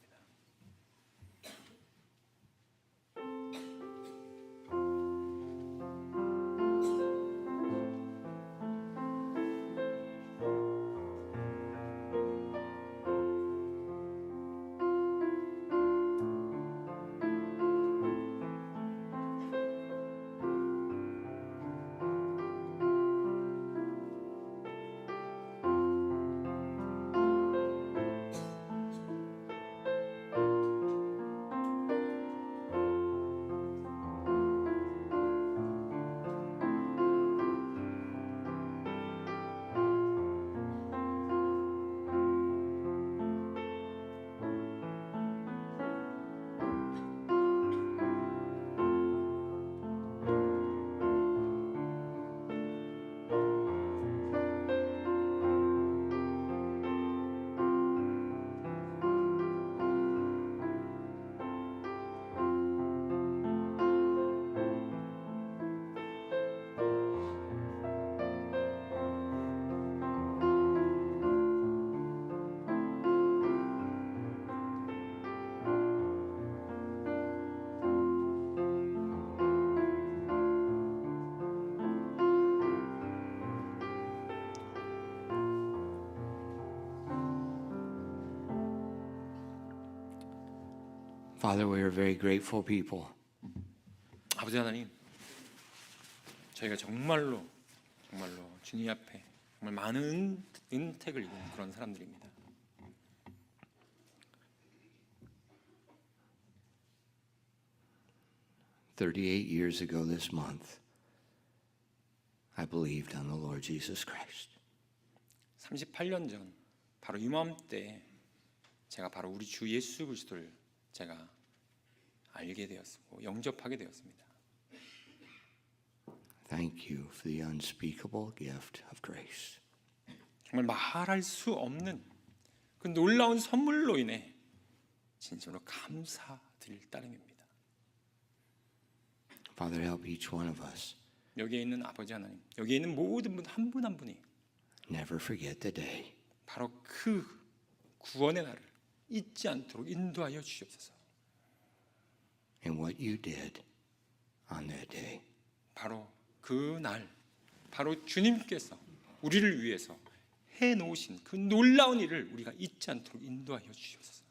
Father, we are very grateful people. 아버지 하나님, 저희가 정말로 주님 앞에 정말 많은 은택을 입은 그런 사람들입니다. Years ago this month, I believed on the Lord Jesus Christ. 38년 전 바로 이맘때 제가 바로 우리 주 예수 그리스도를 제가 알게 되었고 영접하게 되었습니다. Thank you for the unspeakable gift of grace. 정말 말할 수 없는 그 놀라운 선물로 인해 진심으로 감사드릴 따름입니다. Father, help each one of us 여기에 있는 아버지 하나님, 여기에 있는 모든 분 한 분 한 분이 never forget the day 바로 그 구원의 날을 잊지 않도록 인도하여 주시옵소서. and what you did on that day. 바로 그 날, 바로 주님께서 우리를 위해서 해놓으신 그 놀라운 일을 우리가 잊지 않도록 인도하여 주시옵소서.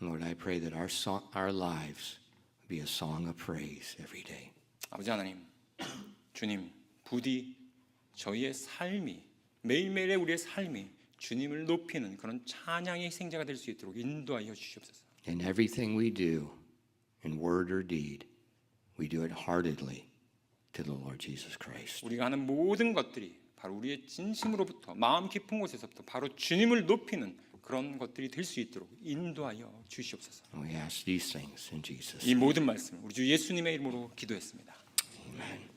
Lord, I pray that our lives be a song of praise every day. 아버지 하나님, 주님, 부디 저희의 삶이 매일매일의 우리의 삶이 주님을 높이는 그런 찬양의 생자가 될 수 있도록 인도하여 주시옵소서. In everything we do, in word or deed, we do it heartedly to the Lord Jesus Christ. 우리가 하는 모든 것들이 바로 우리의 진심으로부터 마음 깊은 곳에서부터 바로 주님을 높이는 그런 것들이 될 수 있도록 인도하여 주시옵소서. And we ask these things in Jesus' 이 name. 모든 말씀 우리 주 예수님의 이름으로 기도했습니다. Amen.